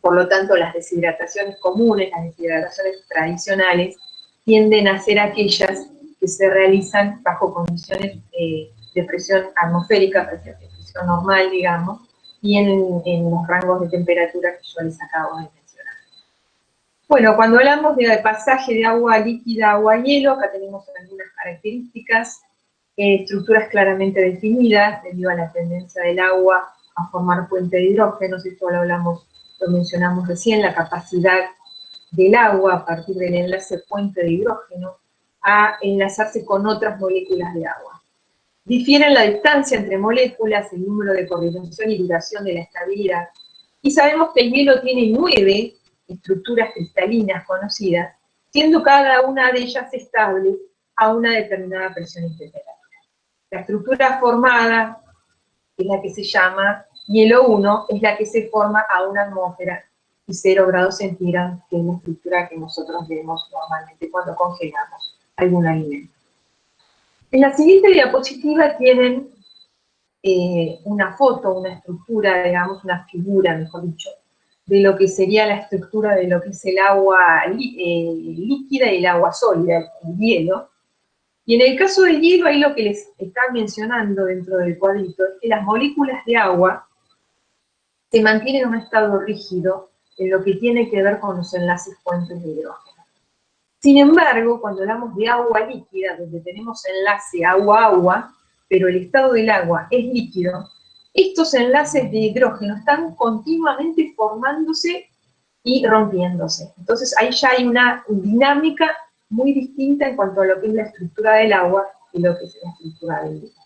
Por lo tanto, las deshidrataciones comunes, las deshidrataciones tradicionales, tienden a ser aquellas que se realizan bajo condiciones de presión atmosférica, presión normal, digamos, y en los rangos de temperatura que yo les acabo de mencionar. Bueno, cuando hablamos de pasaje de agua líquida a agua hielo, acá tenemos algunas características, estructuras claramente definidas, debido a la tendencia del agua a formar puente de hidrógenos. Esto lo mencionamos recién, la capacidad del agua a partir del enlace puente de hidrógeno a enlazarse con otras moléculas de agua. Difieren la distancia entre moléculas, el número de coordinación y duración de la estabilidad. Y sabemos que el hielo tiene 9 estructuras cristalinas conocidas, siendo cada una de ellas estable a una determinada presión y temperatura. La estructura formada, que es la que se llama hielo 1, es la que se forma a una atmósfera y 0 grados centígrados, que es la estructura que nosotros vemos normalmente cuando congelamos algún alimento. En la siguiente diapositiva tienen una foto, una estructura, digamos, una figura, mejor dicho, de lo que sería la estructura de lo que es el agua líquida y el agua sólida, el hielo. Y en el caso del hielo, ahí lo que les están mencionando dentro del cuadrito es que las moléculas de agua se mantienen en un estado rígido en lo que tiene que ver con los enlaces puentes de hidrógeno. Sin embargo, cuando hablamos de agua líquida, donde tenemos enlace agua-agua, pero el estado del agua es líquido, estos enlaces de hidrógeno están continuamente formándose y rompiéndose. Entonces ahí ya hay una dinámica muy distinta en cuanto a lo que es la estructura del agua y lo que es la estructura del hielo.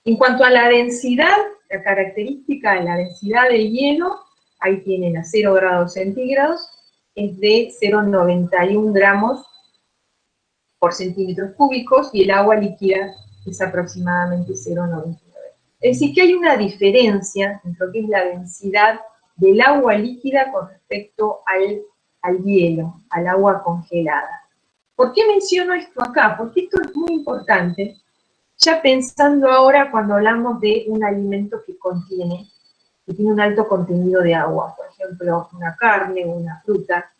En cuanto a la densidad, la característica de la densidad del hielo, ahí tienen a 0 grados centígrados, es de 0,91 gramos por centímetros cúbicos, y el agua líquida es aproximadamente 0,99. Es decir, que hay una diferencia entre lo que es la densidad del agua líquida con respecto al hielo, al agua congelada. ¿Por qué menciono esto acá? Porque esto es muy importante, ya pensando ahora cuando hablamos de un alimento que tiene un alto contenido de agua, por ejemplo, una carne, una fruta,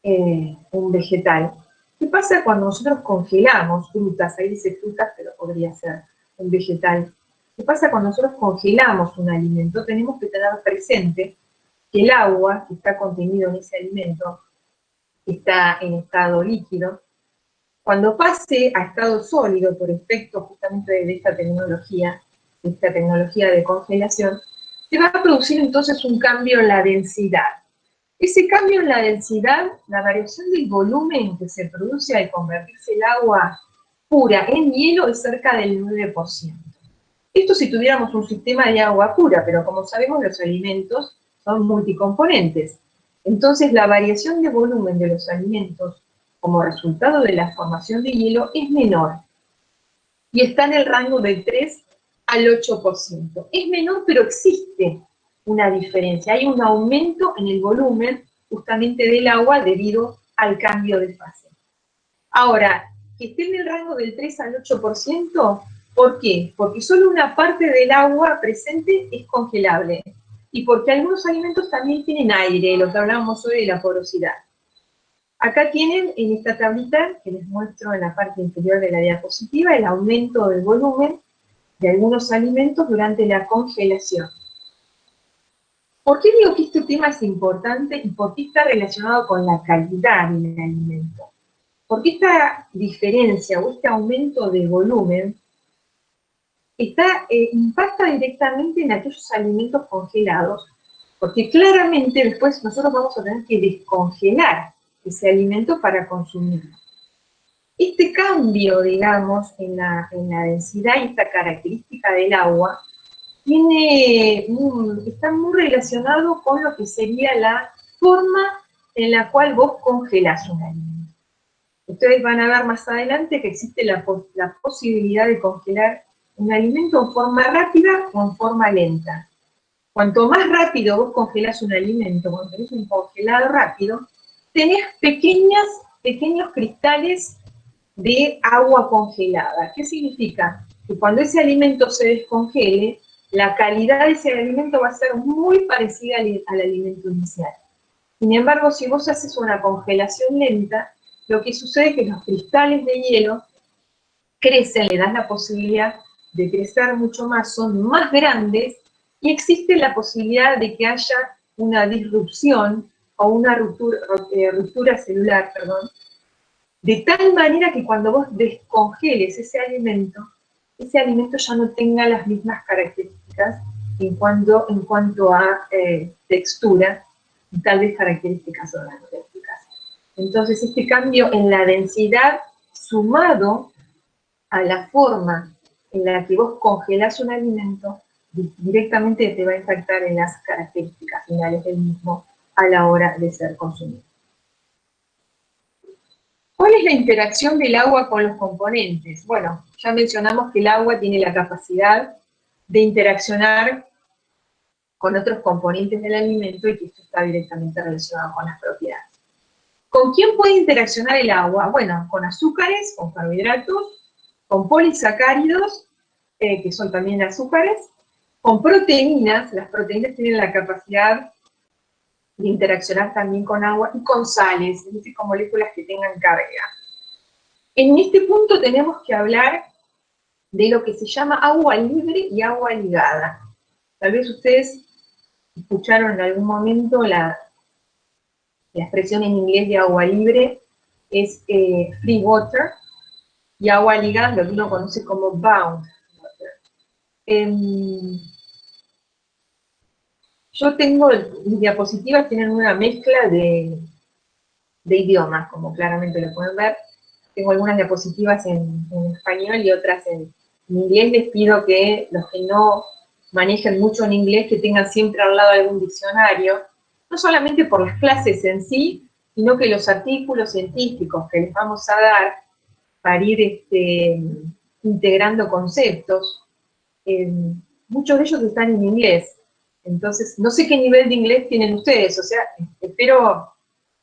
un vegetal. ¿Qué pasa cuando nosotros congelamos frutas? Ahí dice frutas, pero podría ser un vegetal. ¿Qué pasa cuando nosotros congelamos un alimento? Tenemos que tener presente que el agua que está contenido en ese alimento, que está en estado líquido, cuando pase a estado sólido por efecto justamente de esta tecnología de congelación, se va a producir entonces un cambio en la densidad. Ese cambio en la densidad, la variación del volumen que se produce al convertirse el agua pura en hielo es cerca del 9%. Esto si tuviéramos un sistema de agua pura, pero como sabemos los alimentos son multicomponentes. Entonces la variación de volumen de los alimentos como resultado de la formación de hielo es menor. Y está en el rango del 3 al 8%. Es menor, pero existe una diferencia. Hay un aumento en el volumen justamente del agua debido al cambio de fase. Ahora, que esté en el rango del 3 al 8%, ¿por qué? Porque solo una parte del agua presente es congelable. Y porque algunos alimentos también tienen aire, lo que hablábamos hoy de la porosidad. Acá tienen en esta tablita, que les muestro en la parte inferior de la diapositiva, el aumento del volumen de algunos alimentos durante la congelación. ¿Por qué digo que este tema es importante y por qué está relacionado con la calidad del alimento? Porque esta diferencia o este aumento de volumen impacta directamente en aquellos alimentos congelados, porque claramente después nosotros vamos a tener que descongelar ese alimento para consumirlo. Este cambio, digamos, en la densidad y esta característica del agua está muy relacionado con lo que sería la forma en la cual vos congelás un alimento. Ustedes van a ver más adelante que existe la posibilidad de congelar un alimento en forma rápida o en forma lenta. Cuanto más rápido vos congelás un alimento, cuando tenés un congelado rápido, tenés pequeños cristales de agua congelada. ¿Qué significa? Que cuando ese alimento se descongele, la calidad de ese alimento va a ser muy parecida al alimento inicial. Sin embargo, si vos haces una congelación lenta, lo que sucede es que los cristales de hielo crecen, le das la posibilidad de crecer mucho más, son más grandes, y existe la posibilidad de que haya una disrupción o una ruptura celular, de tal manera que cuando vos descongeles ese alimento ya no tenga las mismas características en cuanto a textura y tal vez características organolépticas. Entonces, este cambio en la densidad sumado a la forma en la que vos congelás un alimento, directamente te va a impactar en las características finales del mismo a la hora de ser consumido. ¿Cuál es la interacción del agua con los componentes? Bueno, ya mencionamos que el agua tiene la capacidad de interaccionar con otros componentes del alimento y que esto está directamente relacionado con las propiedades. ¿Con quién puede interaccionar el agua? Bueno, con azúcares, con carbohidratos, con polisacáridos, que son también azúcares, con proteínas. Las proteínas tienen la capacidad de interaccionar también con agua, y con sales, es decir, con moléculas que tengan carga. En este punto tenemos que hablar de lo que se llama agua libre y agua ligada. Tal vez ustedes escucharon en algún momento la expresión en inglés de agua libre, es free water, y agua ligada, lo que uno conoce como bound water. Yo tengo, mis diapositivas tienen una mezcla de idiomas, como claramente lo pueden ver. Tengo algunas diapositivas en español y otras en inglés. Les pido que los que no manejen mucho en inglés, que tengan siempre al lado algún diccionario, no solamente por las clases en sí, sino que los artículos científicos que les vamos a dar para ir integrando conceptos, muchos de ellos están en inglés. Entonces, no sé qué nivel de inglés tienen ustedes, o sea, espero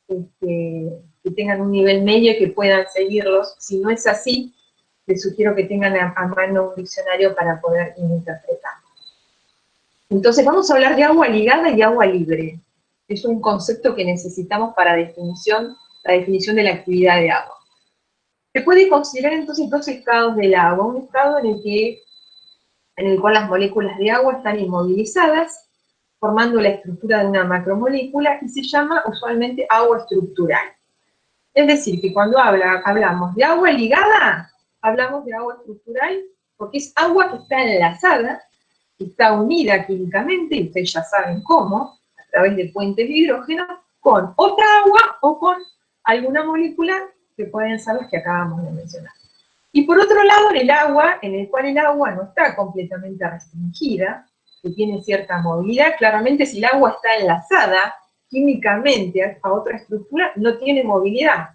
que tengan un nivel medio y que puedan seguirlos. Si no es así, les sugiero que tengan a mano un diccionario para poder interpretar. Entonces, vamos a hablar de agua ligada y agua libre. Es un concepto que necesitamos para la definición de la actividad de agua. Se puede considerar entonces dos estados del agua. Un estado en el cual las moléculas de agua están inmovilizadas, formando la estructura de una macromolécula, y se llama usualmente agua estructural. Es decir, que cuando hablamos de agua ligada, hablamos de agua estructural, porque es agua que está enlazada, que está unida químicamente, y ustedes ya saben cómo, a través de puentes de hidrógeno, con otra agua o con alguna molécula que pueden ser las que acabamos de mencionar. Y por otro lado, en el agua, en el cual el agua no está completamente restringida, que tiene cierta movilidad, claramente si el agua está enlazada químicamente a otra estructura, no tiene movilidad.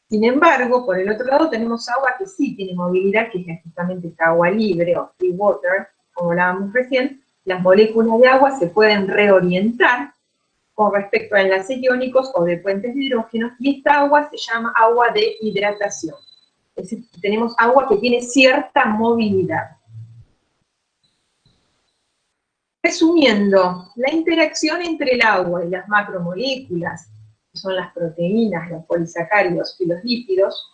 Sin embargo, por el otro lado tenemos agua que sí tiene movilidad, que es justamente esta agua libre o free water, como hablábamos recién. Las moléculas de agua se pueden reorientar con respecto a enlaces iónicos o de puentes de hidrógeno, y esta agua se llama agua de hidratación. Es decir, tenemos agua que tiene cierta movilidad. Resumiendo, la interacción entre el agua y las macromoléculas, que son las proteínas, los polisacáridos y los lípidos,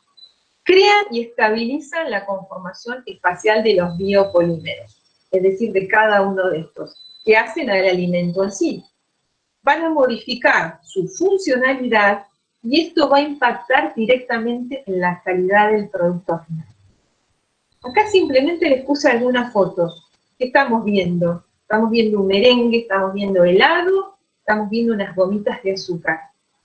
crean y estabilizan la conformación espacial de los biopolímeros, es decir, de cada uno de estos, que hacen al alimento en sí. Van a modificar su funcionalidad y esto va a impactar directamente en la calidad del producto final. Acá simplemente les puse algunas fotos. ¿Qué estamos viendo? Estamos viendo un merengue, estamos viendo helado, estamos viendo unas gomitas de azúcar.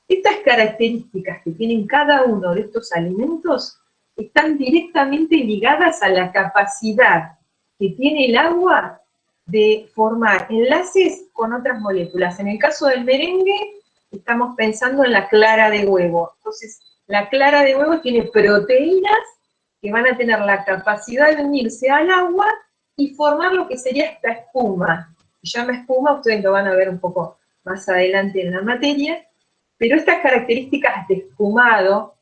Estas características que tienen cada uno de estos alimentos están directamente ligadas a la capacidad que tiene el agua de formar enlaces con otras moléculas. En el caso del merengue, estamos pensando en la clara de huevo. Entonces, la clara de huevo tiene proteínas que van a tener la capacidad de unirse al agua y formar lo que sería esta espuma. Se llama espuma, ustedes lo van a ver un poco más adelante en la materia, pero estas características de espumado,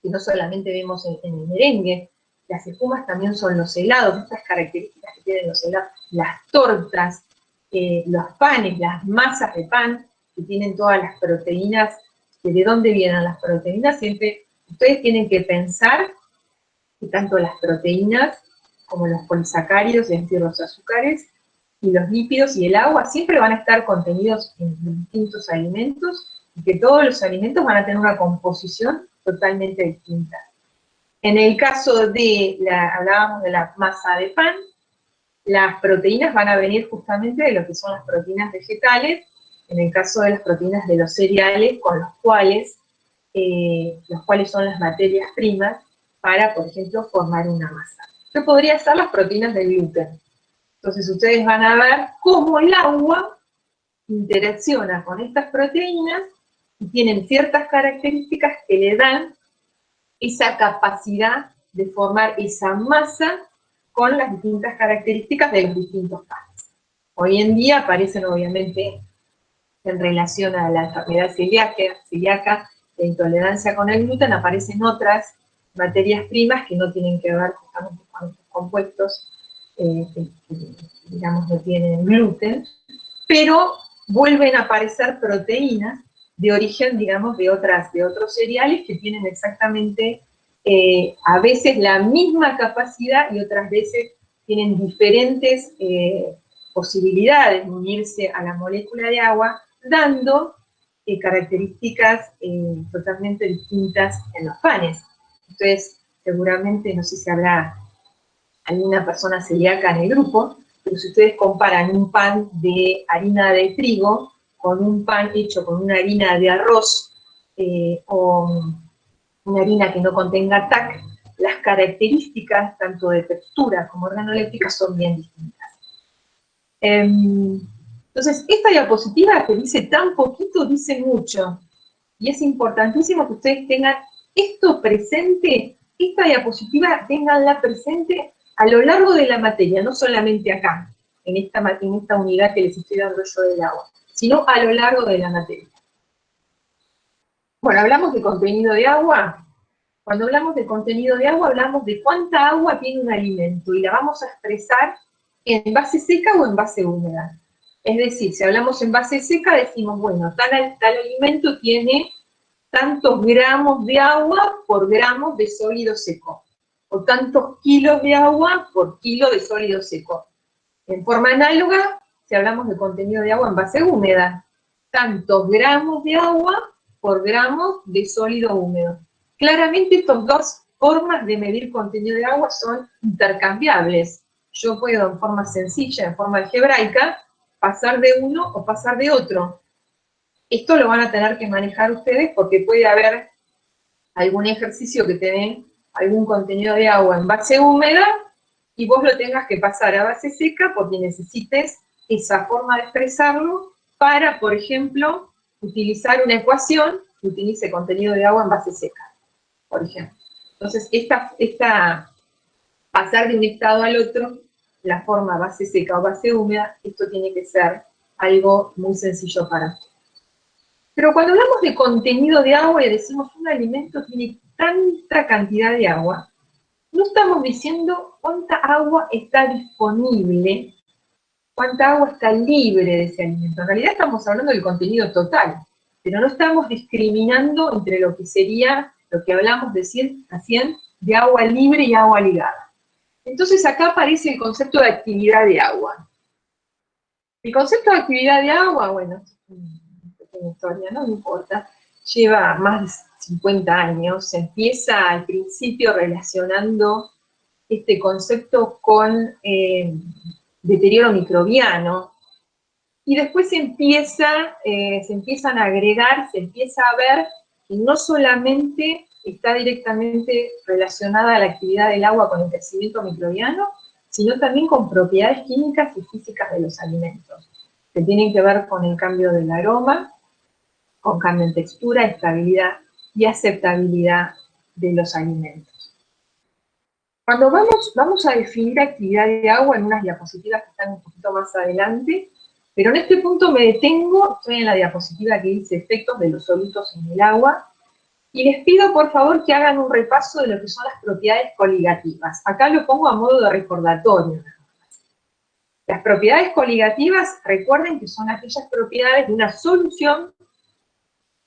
que no solamente vemos en el merengue, las espumas también son los helados, estas características que tienen los helados, las tortas, los panes, las masas de pan, que tienen todas las proteínas, que de dónde vienen las proteínas, siempre ustedes tienen que pensar que tanto las proteínas como los polisacáridos, es decir, los azúcares, y los lípidos y el agua siempre van a estar contenidos en distintos alimentos, y que todos los alimentos van a tener una composición totalmente distinta. En el caso de, hablábamos de la masa de pan, las proteínas van a venir justamente de lo que son las proteínas vegetales, en el caso de las proteínas de los cereales, con los cuales los cuales son las materias primas para, por ejemplo, formar una masa. Que podría ser las proteínas del gluten. Entonces ustedes van a ver cómo el agua interacciona con estas proteínas y tienen ciertas características que le dan esa capacidad de formar esa masa con las distintas características de los distintos panes. Hoy en día aparecen obviamente en relación a la enfermedad celíaca, la intolerancia con el gluten, aparecen otras materias primas que no tienen que ver justamente con estos compuestos que, digamos, no tienen gluten, pero vuelven a aparecer proteínas de origen, digamos, de otros cereales que tienen exactamente, a veces la misma capacidad y otras veces tienen diferentes posibilidades de unirse a la molécula de agua, dando características totalmente distintas en los panes. Entonces, seguramente, no sé si habrá alguna persona celíaca en el grupo, pero si ustedes comparan un pan de harina de trigo con un pan hecho con una harina de arroz o una harina que no contenga TAC, las características tanto de textura como organolépticas son bien distintas. Entonces, esta diapositiva que dice tan poquito, dice mucho. Y es importantísimo que ustedes tengan esto presente, esta diapositiva, tenganla presente a lo largo de la materia, no solamente acá, en esta unidad que les estoy dando yo del agua, sino a lo largo de la materia. Bueno, hablamos de contenido de agua. Cuando hablamos de contenido de agua, hablamos de cuánta agua tiene un alimento, y la vamos a expresar en base seca o en base húmeda. Es decir, si hablamos en base seca, decimos, bueno, tal alimento tiene tantos gramos de agua por gramos de sólido seco, o tantos kilos de agua por kilo de sólido seco. En forma análoga, si hablamos de contenido de agua en base húmeda, tantos gramos de agua por gramos de sólido húmedo. Claramente estas dos formas de medir contenido de agua son intercambiables. Yo puedo en forma sencilla, en forma algebraica, pasar de uno o pasar de otro. Esto lo van a tener que manejar ustedes porque puede haber algún ejercicio que te den algún contenido de agua en base húmeda y vos lo tengas que pasar a base seca porque necesites esa forma de expresarlo para, por ejemplo, utilizar una ecuación que utilice contenido de agua en base seca, por ejemplo. Entonces, pasar de un estado al otro, la forma base seca o base húmeda, esto tiene que ser algo muy sencillo para ustedes. Pero cuando hablamos de contenido de agua y decimos un alimento tiene tanta cantidad de agua, no estamos diciendo cuánta agua está disponible, cuánta agua está libre de ese alimento. En realidad estamos hablando del contenido total, pero no estamos discriminando entre lo que sería, lo que hablamos recién, de agua libre y agua ligada. Entonces acá aparece el concepto de actividad de agua. El concepto de actividad de agua, bueno, pequeña historia, no importa, lleva más de 50 años, se empieza al principio relacionando este concepto con deterioro microbiano, y después se empiezan a agregar, se empieza a ver que no solamente está directamente relacionada a la actividad del agua con el crecimiento microbiano, sino también con propiedades químicas y físicas de los alimentos, que tienen que ver con el cambio del aroma, con cambio en textura, estabilidad y aceptabilidad de los alimentos. Cuando vamos a definir actividad de agua en unas diapositivas que están un poquito más adelante, pero en este punto me detengo, estoy en la diapositiva que dice efectos de los solutos en el agua, y les pido por favor que hagan un repaso de lo que son las propiedades coligativas. Acá lo pongo a modo de recordatorio. Las propiedades coligativas, recuerden que son aquellas propiedades de una solución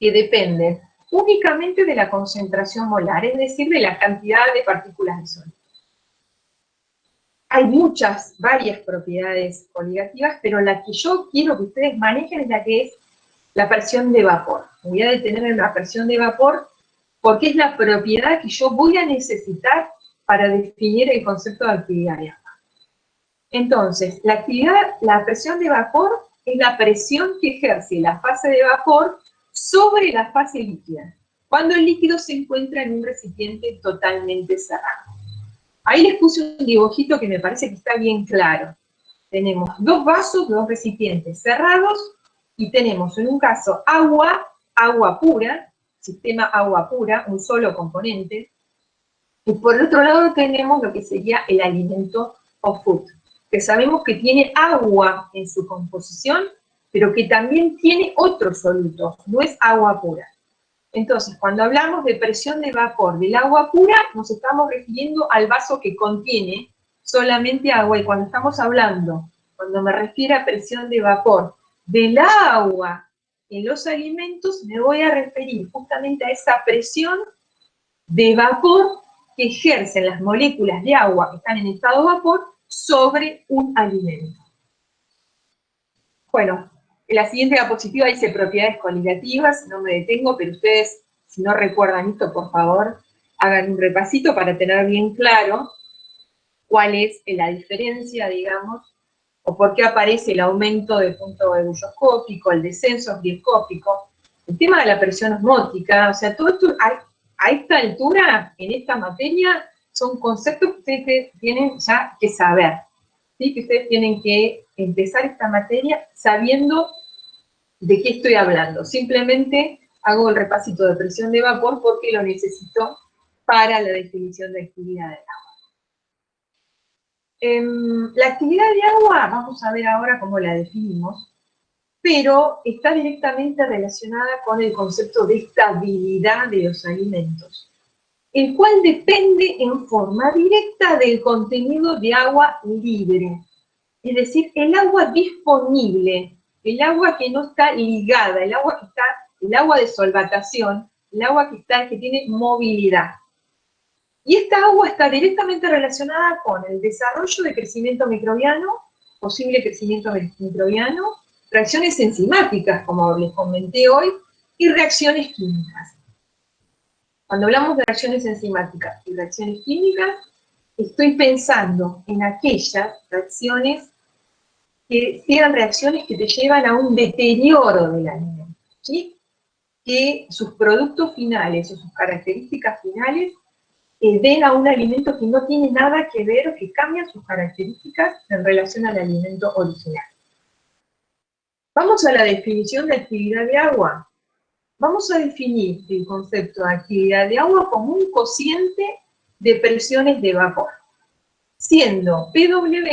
que dependen únicamente de la concentración molar, es decir, de la cantidad de partículas de sólido. Hay varias propiedades coligativas, pero la que yo quiero que ustedes manejen es la que es la presión de vapor. Me voy a detener en la presión de vapor porque es la propiedad que yo voy a necesitar para definir el concepto de actividad de agua. Entonces, la presión de vapor es la presión que ejerce la fase de vapor sobre la fase líquida. cuando el líquido se encuentra en un recipiente totalmente cerrado. Ahí les puse un dibujito que me parece que está bien claro. Tenemos dos vasos, dos recipientes cerrados, y tenemos en un caso agua pura, sistema agua pura, un solo componente, y por el otro lado tenemos lo que sería el alimento o food, que sabemos que tiene agua en su composición, pero que también tiene otros solutos, no es agua pura. Entonces, cuando hablamos de presión de vapor del agua pura, nos estamos refiriendo al vaso que contiene solamente agua, y cuando me refiero a presión de vapor del agua en los alimentos, me voy a referir justamente a esa presión de vapor que ejercen las moléculas de agua que están en estado de vapor sobre un alimento. Bueno, en la siguiente diapositiva dice propiedades coligativas, no me detengo, pero ustedes, si no recuerdan esto, por favor, hagan un repasito para tener bien claro cuál es la diferencia, digamos, o por qué aparece el aumento del punto ebulloscópico, el descenso osmoscópico, el tema de la presión osmótica, o sea, todo esto a esta altura, en esta materia, son conceptos que ustedes tienen ya que saber, ¿sí? Que ustedes tienen que empezar esta materia sabiendo de qué estoy hablando. Simplemente hago el repasito de presión de vapor porque lo necesito para la definición de actividad del agua. La actividad de agua, vamos a ver ahora cómo la definimos, pero está directamente relacionada con el concepto de estabilidad de los alimentos, el cual depende en forma directa del contenido de agua libre, es decir, el agua disponible, el agua que no está ligada, el agua de solvatación, el agua que tiene movilidad. Y esta agua está directamente relacionada con el desarrollo de crecimiento microbiano, posible crecimiento microbiano, reacciones enzimáticas, como les comenté hoy, y reacciones químicas. Cuando hablamos de reacciones enzimáticas y reacciones químicas, estoy pensando en aquellas reacciones que sean reacciones que te llevan a un deterioro del alimento, ¿sí? Que sus productos finales o sus características finales den a un alimento que no tiene nada que ver o que cambian sus características en relación al alimento original. Vamos a la definición de actividad de agua. Vamos a definir el concepto de actividad de agua como un cociente de presiones de vapor, siendo PW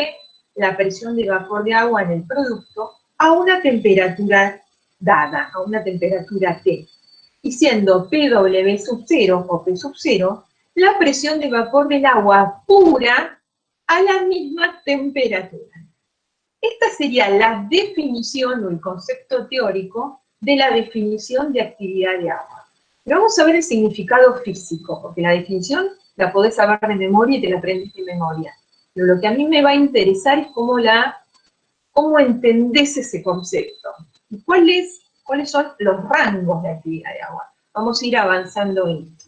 la presión de vapor de agua en el producto a una temperatura dada, a una temperatura T, y siendo PW sub 0 o P sub 0 la presión de vapor del agua pura a la misma temperatura. Esta sería la definición o el concepto teórico de la definición de actividad de agua. Pero vamos a ver el significado físico, porque la definición la podés saber de memoria y te la aprendes de memoria. Pero lo que a mí me va a interesar es cómo entendés ese concepto. ¿Y cuáles son los rangos de actividad de agua? Vamos a ir avanzando en esto.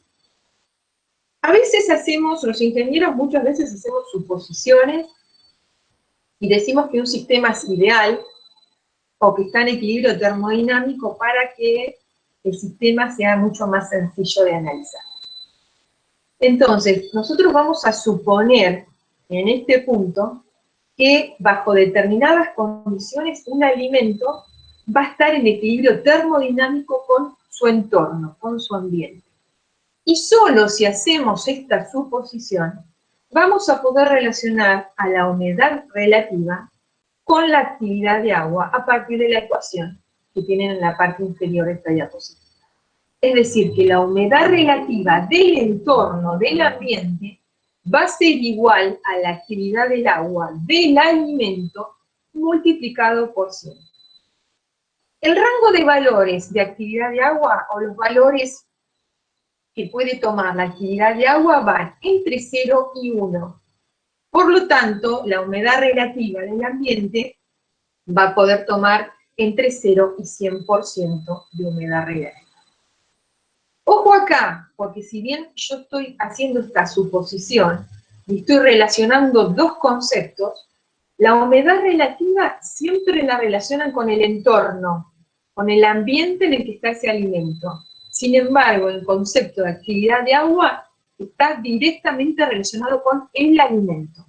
A veces los ingenieros muchas veces hacemos suposiciones y decimos que un sistema es ideal o que está en equilibrio termodinámico para que el sistema sea mucho más sencillo de analizar. Entonces, nosotros vamos a suponer en este punto que bajo determinadas condiciones un alimento va a estar en equilibrio termodinámico con su entorno, con su ambiente. Y solo si hacemos esta suposición, vamos a poder relacionar a la humedad relativa con la actividad de agua a partir de la ecuación que tienen en la parte inferior de esta diapositiva. Es decir, que la humedad relativa del entorno, del ambiente, va a ser igual a la actividad del agua del alimento multiplicado por 100. El rango de valores de actividad de agua o los valores que puede tomar la actividad de agua van entre 0 y 1. Por lo tanto, la humedad relativa del ambiente va a poder tomar entre 0 y 100% de humedad relativa. Ojo acá, porque si bien yo estoy haciendo esta suposición y estoy relacionando dos conceptos, la humedad relativa siempre la relacionan con el entorno, con el ambiente en el que está ese alimento. Sin embargo, el concepto de actividad de agua está directamente relacionado con el alimento.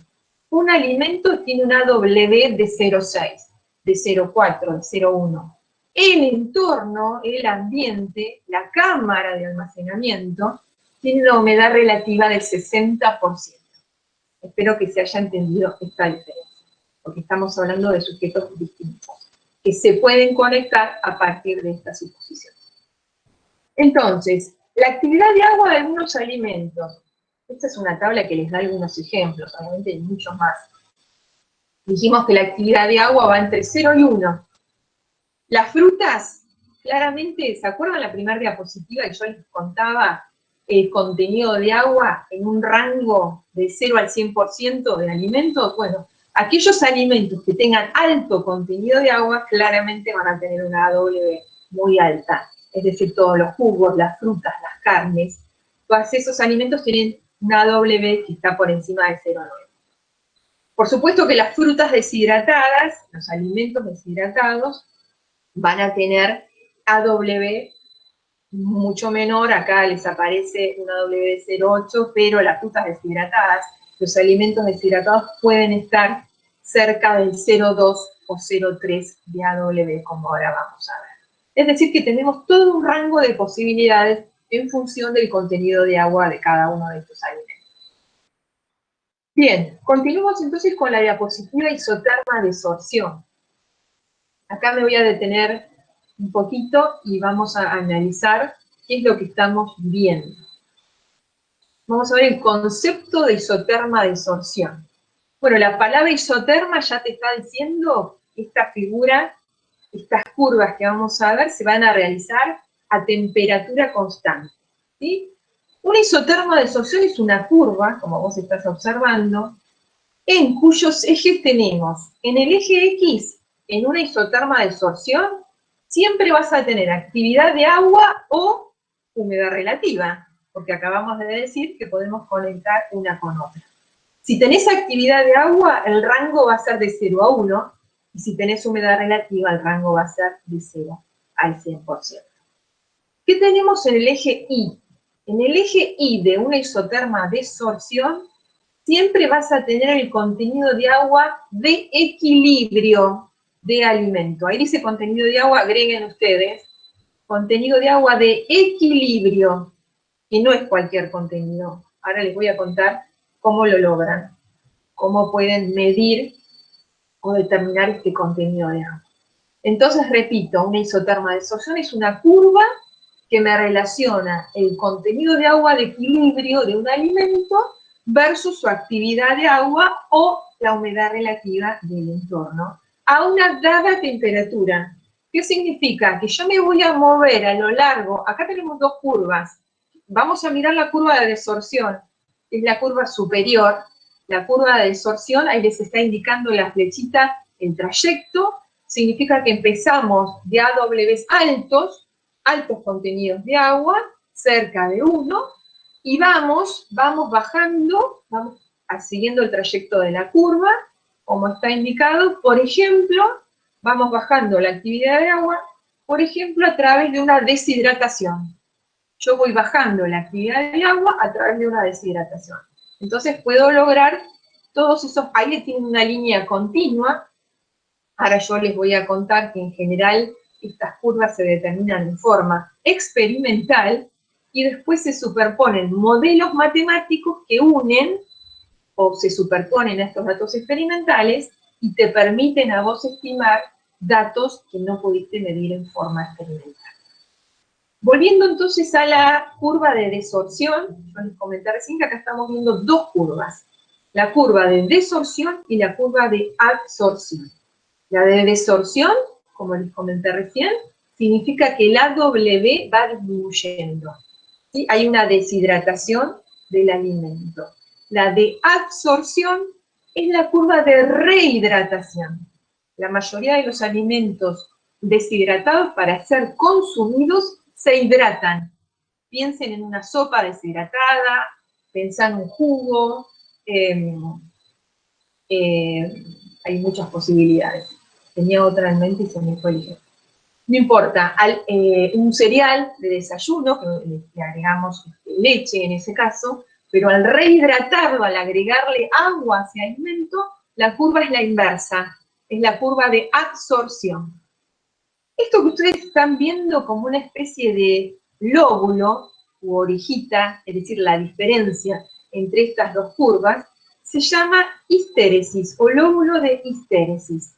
Un alimento tiene una W de 0,6, de 0,4, de 0,1. El entorno, el ambiente, la cámara de almacenamiento, tiene una humedad relativa del 60%. Espero que se haya entendido esta diferencia, porque estamos hablando de sujetos distintos, que se pueden conectar a partir de esta suposición. Entonces, la actividad de agua de algunos alimentos. Esta es una tabla que les da algunos ejemplos, obviamente hay muchos más. Dijimos que la actividad de agua va entre 0 y 1. Las frutas, claramente, ¿se acuerdan la primera diapositiva que yo les contaba el contenido de agua en un rango de 0 al 100% de alimentos? Bueno, aquellos alimentos que tengan alto contenido de agua claramente van a tener una AW muy alta. Es decir, todos los jugos, las frutas, las carnes, todos esos alimentos tienen una W que está por encima de 0,9. Por supuesto que las frutas deshidratadas, los alimentos deshidratados, van a tener AW mucho menor, acá les aparece una W de 0,8, pero las frutas deshidratadas, los alimentos deshidratados pueden estar cerca del 0,2 o 0,3 de AW, como ahora vamos a ver. Es decir, que tenemos todo un rango de posibilidades en función del contenido de agua de cada uno de estos alimentos. Bien, continuamos entonces con la diapositiva isoterma de sorción. Acá me voy a detener un poquito y vamos a analizar qué es lo que estamos viendo. Vamos a ver el concepto de isoterma de sorción. Bueno, la palabra isoterma ya te está diciendo, esta figura, estas curvas que vamos a ver se van a realizar a temperatura constante, ¿sí? Una isoterma de sorción es una curva, como vos estás observando, en cuyos ejes tenemos, en el eje X, en una isoterma de sorción, siempre vas a tener actividad de agua o humedad relativa, porque acabamos de decir que podemos conectar una con otra. Si tenés actividad de agua, el rango va a ser de 0 a 1, y si tenés humedad relativa, el rango va a ser de 0 al 100%. ¿Qué tenemos en el eje Y? En el eje Y de una isoterma de sorción, siempre vas a tener el contenido de agua de equilibrio de alimento. Ahí dice contenido de agua, agreguen ustedes, contenido de agua de equilibrio, que no es cualquier contenido. Ahora les voy a contar cómo lo logran, cómo pueden medir o determinar este contenido de agua. Entonces, repito, una isoterma de sorción es una curva que me relaciona el contenido de agua de equilibrio de un alimento versus su actividad de agua o la humedad relativa del entorno a una dada temperatura. ¿Qué significa? Que yo me voy a mover a lo largo, acá tenemos dos curvas, vamos a mirar la curva de desorción, es la curva superior, la curva de desorción, ahí les está indicando la flechita, el trayecto, significa que empezamos de AWs altos contenidos de agua, cerca de 1, y vamos bajando, siguiendo el trayecto de la curva, como está indicado. Por ejemplo, vamos bajando la actividad de agua, por ejemplo, a través de una deshidratación. Yo voy bajando la actividad de agua a través de una deshidratación. Entonces puedo lograr todos esos, ahí tienen una línea continua. Ahora yo les voy a contar que en general estas curvas se determinan en forma experimental y después se superponen modelos matemáticos que unen o se superponen a estos datos experimentales y te permiten a vos estimar datos que no pudiste medir en forma experimental. Volviendo entonces a la curva de desorción, yo les comenté recién que acá estamos viendo dos curvas, la curva de desorción y la curva de absorción. La de desorción, como les comenté recién, significa que el AW va disminuyendo, ¿sí? Hay una deshidratación del alimento. La de absorción es la curva de rehidratación. La mayoría de los alimentos deshidratados para ser consumidos se hidratan. Piensen en una sopa deshidratada, pensá en un jugo, hay muchas posibilidades. Tenía otra en mente y se me fue el ejemplo. no importa, un cereal de desayuno, que le agregamos leche en ese caso, pero al rehidratarlo, al agregarle agua a ese alimento, la curva es la inversa, es la curva de absorción. Esto que ustedes están viendo como una especie de lóbulo u orejita, es decir, la diferencia entre estas dos curvas, se llama histéresis o lóbulo de histéresis.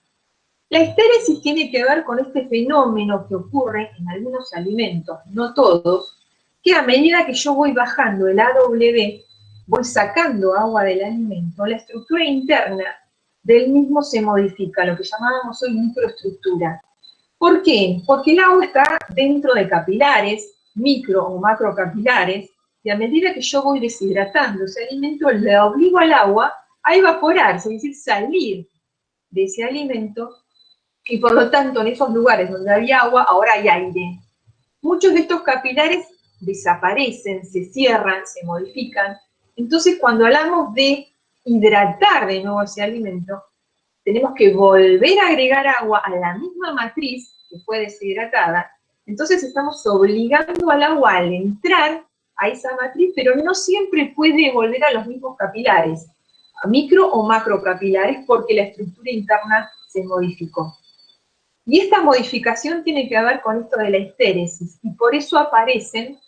La histéresis tiene que ver con este fenómeno que ocurre en algunos alimentos, no todos, que a medida que yo voy bajando el AW, voy sacando agua del alimento, la estructura interna del mismo se modifica, lo que llamábamos hoy microestructura. ¿Por qué? Porque el agua está dentro de capilares, micro o macrocapilares, y a medida que yo voy deshidratando ese alimento, le obligo al agua a evaporarse, es decir, salir de ese alimento, y por lo tanto en esos lugares donde había agua, ahora hay aire. Muchos de estos capilares desaparecen, se cierran, se modifican. Entonces cuando hablamos de hidratar de nuevo ese alimento, tenemos que volver a agregar agua a la misma matriz que fue deshidratada. Entonces estamos obligando al agua al entrar a esa matriz, pero no siempre puede volver a los mismos capilares, a micro o macrocapilares, porque la estructura interna se modificó. Y esta modificación tiene que ver con esto de la histéresis, y por eso aparecen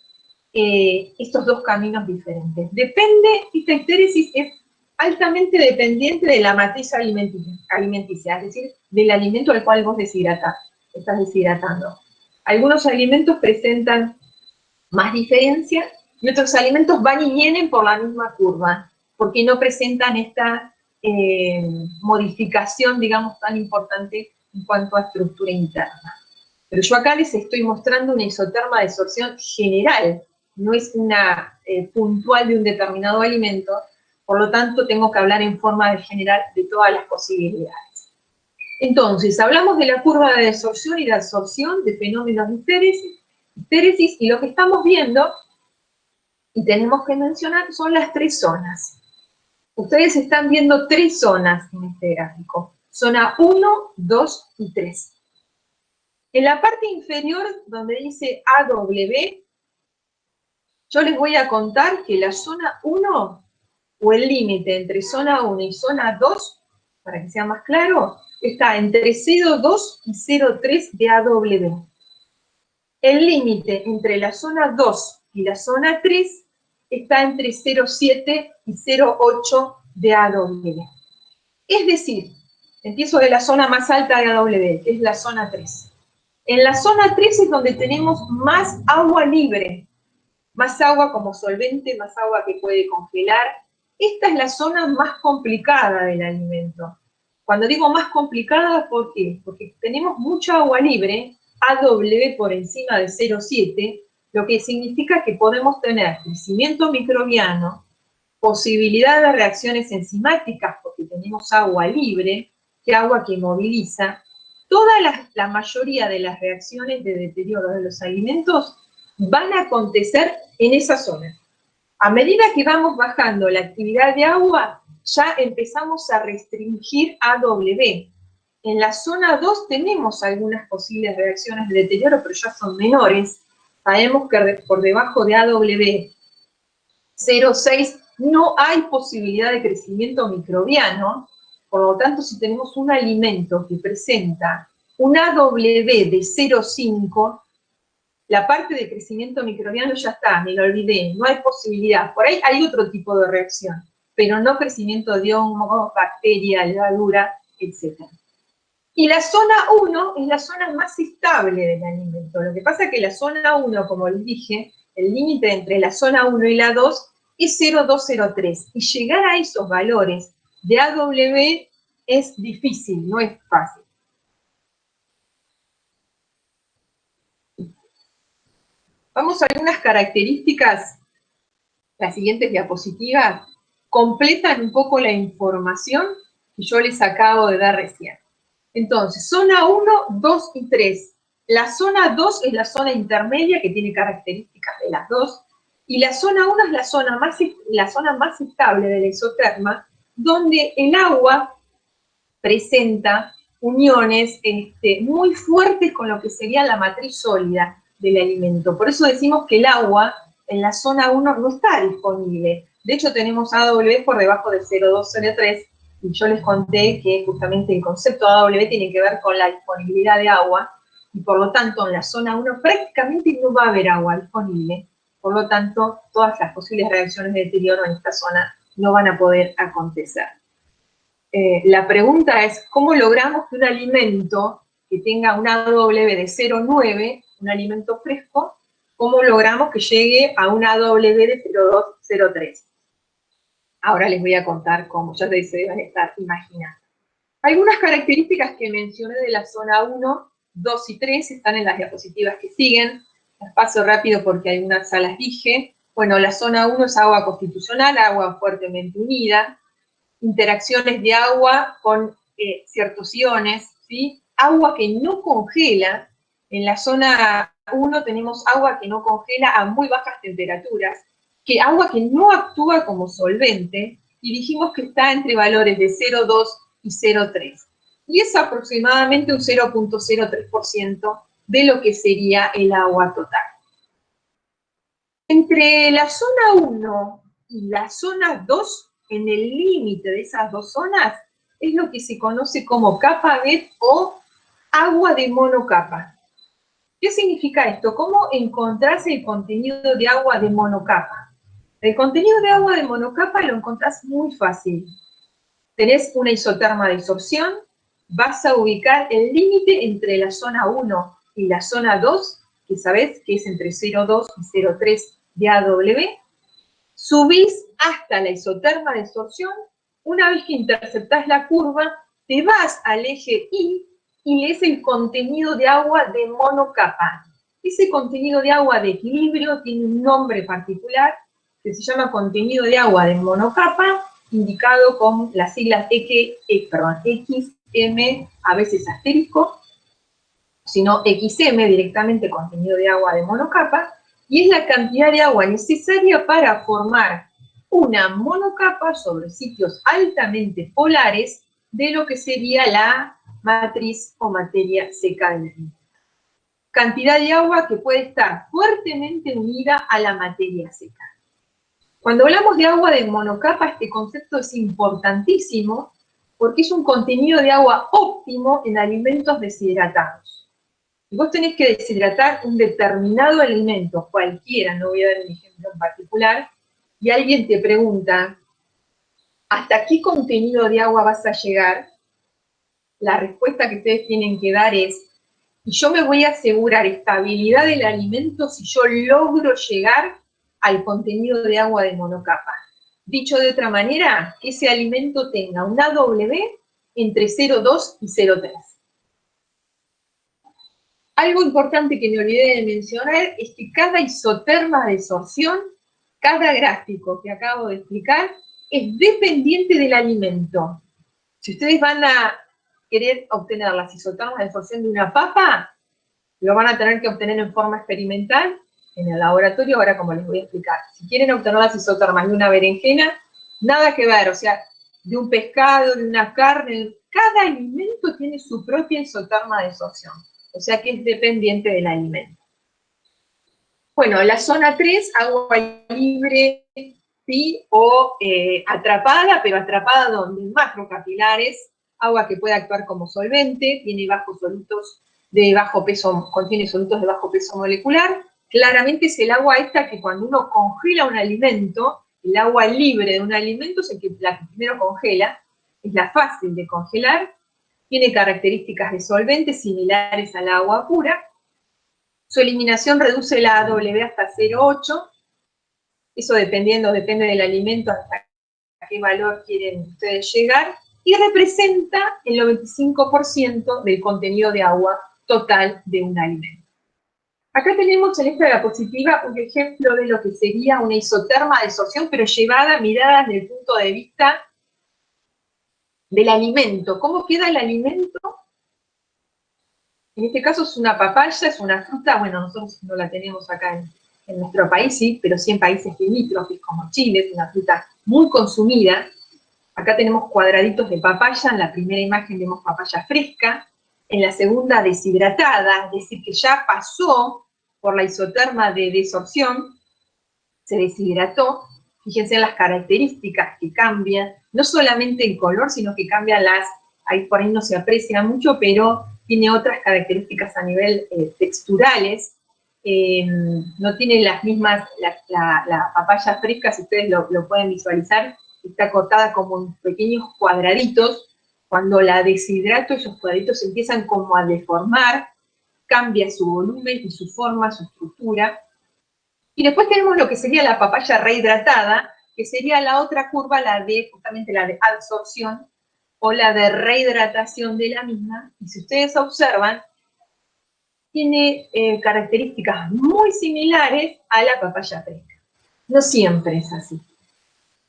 estos dos caminos diferentes. Esta histéresis es altamente dependiente de la matriz alimenticia, es decir, del alimento al cual vos estás deshidratando. Algunos alimentos presentan más diferencia y otros alimentos van y vienen por la misma curva, porque no presentan esta modificación, digamos, tan importante en cuanto a estructura interna. Pero yo acá les estoy mostrando una isoterma de absorción general, no es una puntual de un determinado alimento, por lo tanto tengo que hablar en forma general de todas las posibilidades. Entonces, hablamos de la curva de desorción y de absorción de fenómenos de histéresis, y lo que estamos viendo, y tenemos que mencionar, son las tres zonas. Ustedes están viendo tres zonas en este gráfico. Zona 1, 2 y 3. En la parte inferior, donde dice AW, yo les voy a contar que la zona 1, o el límite entre zona 1 y zona 2, para que sea más claro, está entre 0,2 y 0,3 de AW. El límite entre la zona 2 y la zona 3 está entre 0,7 y 0,8 de AW. Es decir, empiezo de la zona más alta de AW, que es la zona 3. En la zona 3 es donde tenemos más agua libre, más agua como solvente, más agua que puede congelar. Esta es la zona más complicada del alimento. Cuando digo más complicada, ¿por qué? Porque tenemos mucha agua libre, AW por encima de 0,7, lo que significa que podemos tener crecimiento microbiano, posibilidad de reacciones enzimáticas, porque tenemos agua libre, que agua que moviliza. La mayoría de las reacciones de deterioro de los alimentos van a acontecer en esa zona. A medida que vamos bajando la actividad de agua, ya empezamos a restringir AW. En la zona 2 tenemos algunas posibles reacciones de deterioro, pero ya son menores. Sabemos que por debajo de AW 0,6 no hay posibilidad de crecimiento microbiano. Por lo tanto, si tenemos un alimento que presenta un AW de 0,5, la parte de crecimiento microbiano ya está, me lo olvidé, no hay posibilidad. Por ahí hay otro tipo de reacción, pero no crecimiento de hongo, bacteria, levadura, etc. Y la zona 1 es la zona más estable del alimento. Lo que pasa es que la zona 1, como les dije, el límite entre la zona 1 y la 2 es 0,203. Y llegar a esos valores de AW es difícil, no es fácil. Vamos a algunas características. Las siguientes diapositivas completan un poco la información que yo les acabo de dar recién. Entonces, zona 1, 2 y 3. La zona 2 es la zona intermedia, que tiene características de las dos, y la zona 1 es la zona más estable de la isoterma, donde el agua presenta uniones muy fuertes con lo que sería la matriz sólida del alimento. Por eso decimos que el agua en la zona 1 no está disponible. De hecho, tenemos AW por debajo de 0,203, y yo les conté que justamente el concepto AW tiene que ver con la disponibilidad de agua, y por lo tanto en la zona 1 prácticamente no va a haber agua disponible. Por lo tanto, todas las posibles reacciones de deterioro en esta zona no van a poder acontecer. La pregunta es, ¿cómo logramos que un alimento que tenga una AW de 0,9, un alimento fresco, cómo logramos que llegue a una AW de 0,203? Ahora les voy a contar cómo, ya se deben estar imaginando. Algunas características que mencioné de la zona 1, 2 y 3 están en las diapositivas que siguen. Las paso rápido porque algunas ya las dije. Bueno, la zona 1 es agua constitucional, agua fuertemente unida, interacciones de agua con ciertos iones, ¿sí? Agua que no congela. En la zona 1 tenemos agua que no congela a muy bajas temperaturas, agua que no actúa como solvente, y dijimos que está entre valores de 0,2 y 0,3. Y es aproximadamente un 0,03% de lo que sería el agua total. Entre la zona 1 y la zona 2, en el límite de esas dos zonas, es lo que se conoce como capa BET o agua de monocapa. ¿Qué significa esto? ¿Cómo encontrás el contenido de agua de monocapa? El contenido de agua de monocapa lo encontrás muy fácil. Tenés una isoterma de absorción, vas a ubicar el límite entre la zona 1 y la zona 2, que sabés que es entre 0,2 y 0,3 de AW, subís hasta la isoterma de absorción. Una vez que interceptás la curva, te vas al eje Y y lees el contenido de agua de monocapa. Ese contenido de agua de equilibrio tiene un nombre particular que se llama contenido de agua de monocapa, indicado con las siglas XM, a veces asterisco, sino XM, directamente contenido de agua de monocapa, y es la cantidad de agua necesaria para formar una monocapa sobre sitios altamente polares de lo que sería la matriz o materia seca del alimento. Cantidad de agua que puede estar fuertemente unida a la materia seca. Cuando hablamos de agua de monocapa, este concepto es importantísimo porque es un contenido de agua óptimo en alimentos deshidratados. Si vos tenés que deshidratar un determinado alimento, cualquiera, no voy a dar un ejemplo en particular, y alguien te pregunta, ¿hasta qué contenido de agua vas a llegar? La respuesta que ustedes tienen que dar es, y yo me voy a asegurar estabilidad del alimento si yo logro llegar al contenido de agua de monocapa. Dicho de otra manera, que ese alimento tenga una AW entre 0,2 y 0,3. Algo importante que me olvidé de mencionar es que cada isoterma de absorción, cada gráfico que acabo de explicar, es dependiente del alimento. Si ustedes van a querer obtener las isotermas de absorción de una papa, lo van a tener que obtener en forma experimental en el laboratorio, ahora como les voy a explicar. Si quieren obtener las isotermas de una berenjena, nada que ver, o sea, de un pescado, de una carne, cada alimento tiene su propia isoterma de absorción, o sea que es dependiente del alimento. Bueno, la zona 3, agua libre, ¿sí? O atrapada, pero atrapada donde en macrocapilares, agua que puede actuar como solvente, tiene bajos solutos de bajo peso, contiene solutos de bajo peso molecular. Claramente es el agua esta que cuando uno congela un alimento, el agua libre de un alimento es la que primero congela, es la fácil de congelar, tiene características de solvente similares al agua pura. Su eliminación reduce la AW hasta 0,8, eso depende del alimento hasta qué valor quieren ustedes llegar, y representa el 95% del contenido de agua total de un alimento. Acá tenemos en esta diapositiva un ejemplo de lo que sería una isoterma de absorción, pero mirada desde el punto de vista del alimento. ¿Cómo queda el alimento? En este caso es una papaya, es una fruta, bueno, nosotros no la tenemos acá en nuestro país, sí, pero sí en países limítrofes como Chile, es una fruta muy consumida. Acá tenemos cuadraditos de papaya, en la primera imagen vemos papaya fresca, en la segunda deshidratada, es decir, que ya pasó por la isoterma de desorción, se deshidrató. Fíjense en las características que cambian, no solamente el color, sino que cambian ahí por ahí no se aprecia mucho, pero tiene otras características a nivel texturales. No tiene las mismas, la papaya fresca, si ustedes lo pueden visualizar, está cortada como en pequeños cuadraditos. Cuando la deshidrato, esos cuadraditos empiezan como a deformar, cambia su volumen y su forma, su estructura. Y después tenemos lo que sería la papaya rehidratada, que sería la otra curva, justamente la de absorción, o la de rehidratación de la misma. Y si ustedes observan, tiene características muy similares a la papaya fresca. No siempre es así.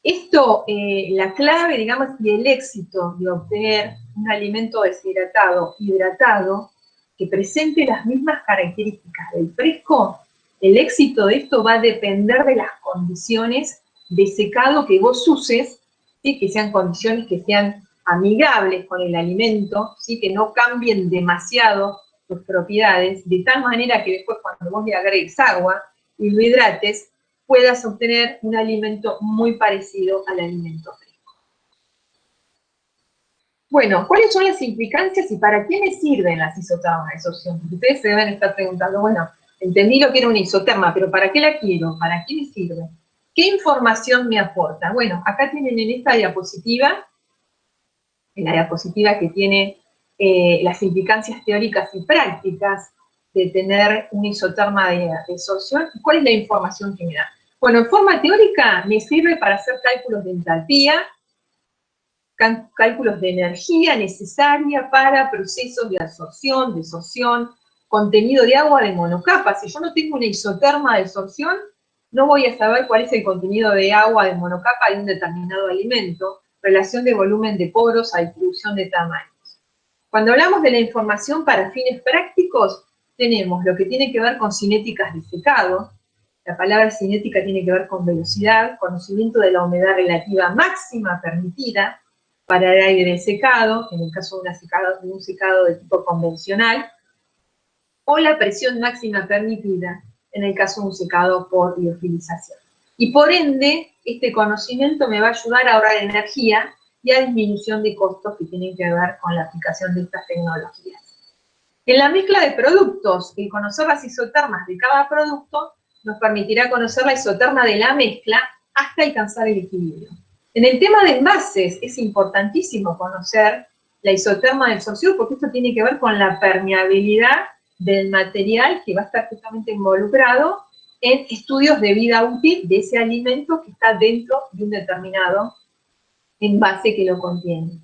Esto, la clave, digamos, y el éxito de obtener un alimento deshidratado, hidratado, que presente las mismas características del fresco, el éxito de esto va a depender de las condiciones de secado que vos uses, ¿sí? Que sean condiciones que sean amigables con el alimento, ¿sí? Que no cambien demasiado sus propiedades, de tal manera que después cuando vos le agregues agua y lo hidrates, puedas obtener un alimento muy parecido al alimento fresco. Bueno, ¿cuáles son las implicancias y para qué me sirven las isotermas de desorción? Porque ustedes se deben estar preguntando, bueno, entendí lo que era una isoterma, pero ¿para qué la quiero? ¿Para qué me sirve? ¿Qué información me aporta? Bueno, acá tienen en esta diapositiva, en la diapositiva que tiene las implicancias teóricas y prácticas de tener un isoterma de desorción. ¿Cuál es la información que me da? Bueno, en forma teórica me sirve para hacer cálculos de entalpía, cálculos de energía necesaria para procesos de absorción, desorción, contenido de agua de monocapa. Si yo no tengo una isoterma de absorción, no voy a saber cuál es el contenido de agua de monocapa de un determinado alimento, relación de volumen de poros a distribución de tamaños. Cuando hablamos de la información para fines prácticos, tenemos lo que tiene que ver con cinéticas de secado. La palabra cinética tiene que ver con velocidad, conocimiento de la humedad relativa máxima permitida para el aire secado, en el caso de un secado de tipo convencional, o la presión máxima permitida, en el caso de un secado por liofilización. Y por ende, este conocimiento me va a ayudar a ahorrar energía y a disminución de costos que tienen que ver con la aplicación de estas tecnologías. En la mezcla de productos, el conocer las isotermas de cada producto nos permitirá conocer la isoterma de la mezcla hasta alcanzar el equilibrio. En el tema de envases es importantísimo conocer la isoterma de absorción porque esto tiene que ver con la permeabilidad del material que va a estar justamente involucrado en estudios de vida útil de ese alimento que está dentro de un determinado envase que lo contiene.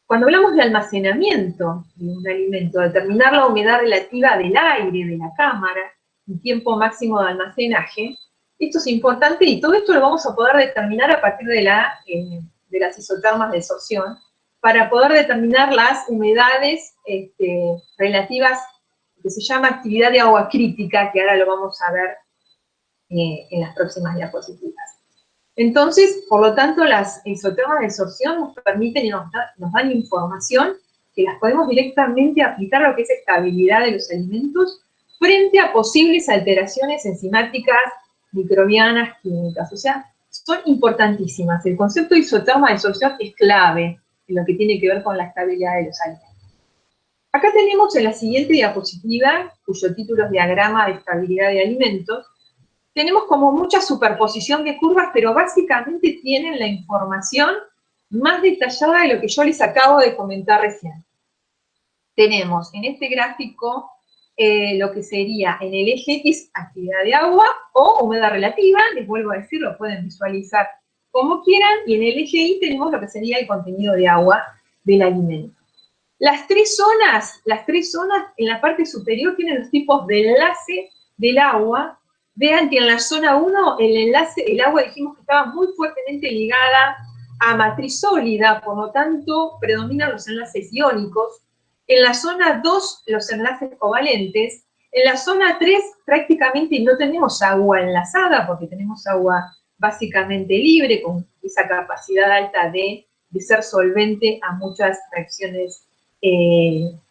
Cuando hablamos de almacenamiento de un alimento, determinar la humedad relativa del aire, de la cámara, el tiempo máximo de almacenaje, esto es importante y todo esto lo vamos a poder determinar a partir de las isotermas de absorción para poder determinar las humedades relativas, que se llama actividad de agua crítica, que ahora lo vamos a ver en las próximas diapositivas. Entonces, por lo tanto, las isotermas de absorción nos permiten y nos dan información que las podemos directamente aplicar a lo que es estabilidad de los alimentos frente a posibles alteraciones enzimáticas, microbianas, químicas. O sea, son importantísimas. El concepto de isoterma de absorción es clave en lo que tiene que ver con la estabilidad de los alimentos. Acá tenemos en la siguiente diapositiva, cuyo título es Diagrama de Estabilidad de Alimentos, tenemos como mucha superposición de curvas, pero básicamente tienen la información más detallada de lo que yo les acabo de comentar recién. Tenemos en este gráfico lo que sería en el eje X actividad de agua o humedad relativa, les vuelvo a decir, lo pueden visualizar como quieran, y en el eje Y tenemos lo que sería el contenido de agua del alimento. Las tres zonas en la parte superior tienen los tipos de enlace del agua. Vean que en la zona 1 el agua dijimos que estaba muy fuertemente ligada a matriz sólida, por lo tanto predominan los enlaces iónicos. En la zona 2 los enlaces covalentes. En la zona 3 prácticamente no tenemos agua enlazada porque tenemos agua básicamente libre, con esa capacidad alta de ser solvente a muchas reacciones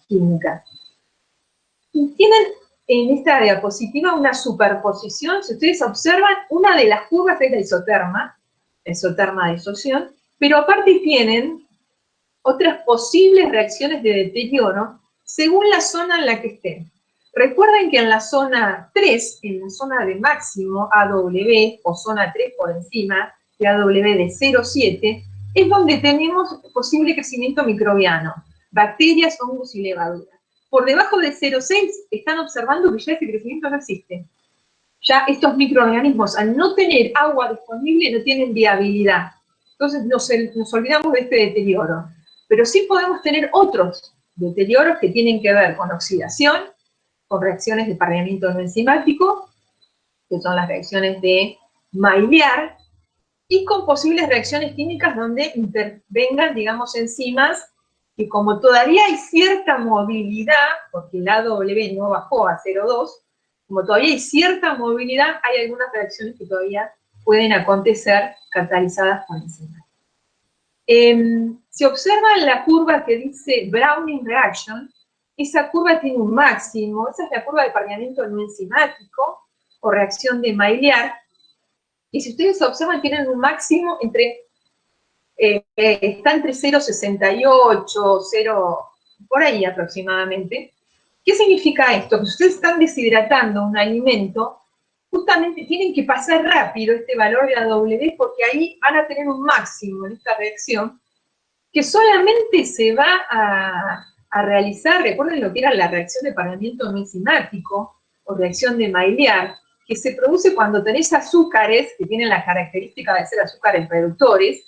químicas. Y tienen en esta diapositiva una superposición. Si ustedes observan, una de las curvas es la isoterma de disociación, pero aparte tienen otras posibles reacciones de deterioro según la zona en la que estén. Recuerden que en la zona 3, en la zona de máximo AW, o zona 3 por encima de AW de 0,7, es donde tenemos posible crecimiento microbiano, bacterias, hongos y levaduras. Por debajo de 0,6 están observando que ya ese crecimiento no existe. Ya estos microorganismos, al no tener agua disponible, no tienen viabilidad. Entonces nos olvidamos de este deterioro. Pero sí podemos tener otros deterioros que tienen que ver con oxidación, con reacciones de pardeamiento no enzimático, que son las reacciones de Maillard, y con posibles reacciones químicas donde intervengan, digamos, enzimas que como todavía hay cierta movilidad, porque el AW no bajó a 0,2, como todavía hay cierta movilidad, hay algunas reacciones que todavía pueden acontecer catalizadas por enzimas. Si observan la curva que dice Browning Reaction, esa curva tiene un máximo, esa es la curva de pardeamiento no enzimático, o reacción de Maillard, y si ustedes observan tienen un máximo entre, está entre 0,68, 0, por ahí aproximadamente. ¿Qué significa esto? Que si ustedes están deshidratando un alimento, justamente tienen que pasar rápido este valor de AW, porque ahí van a tener un máximo en esta reacción, que solamente se va a realizar, recuerden lo que era la reacción de pardeamiento no enzimático, o reacción de Maillard, que se produce cuando tenés azúcares, que tienen la característica de ser azúcares reductores,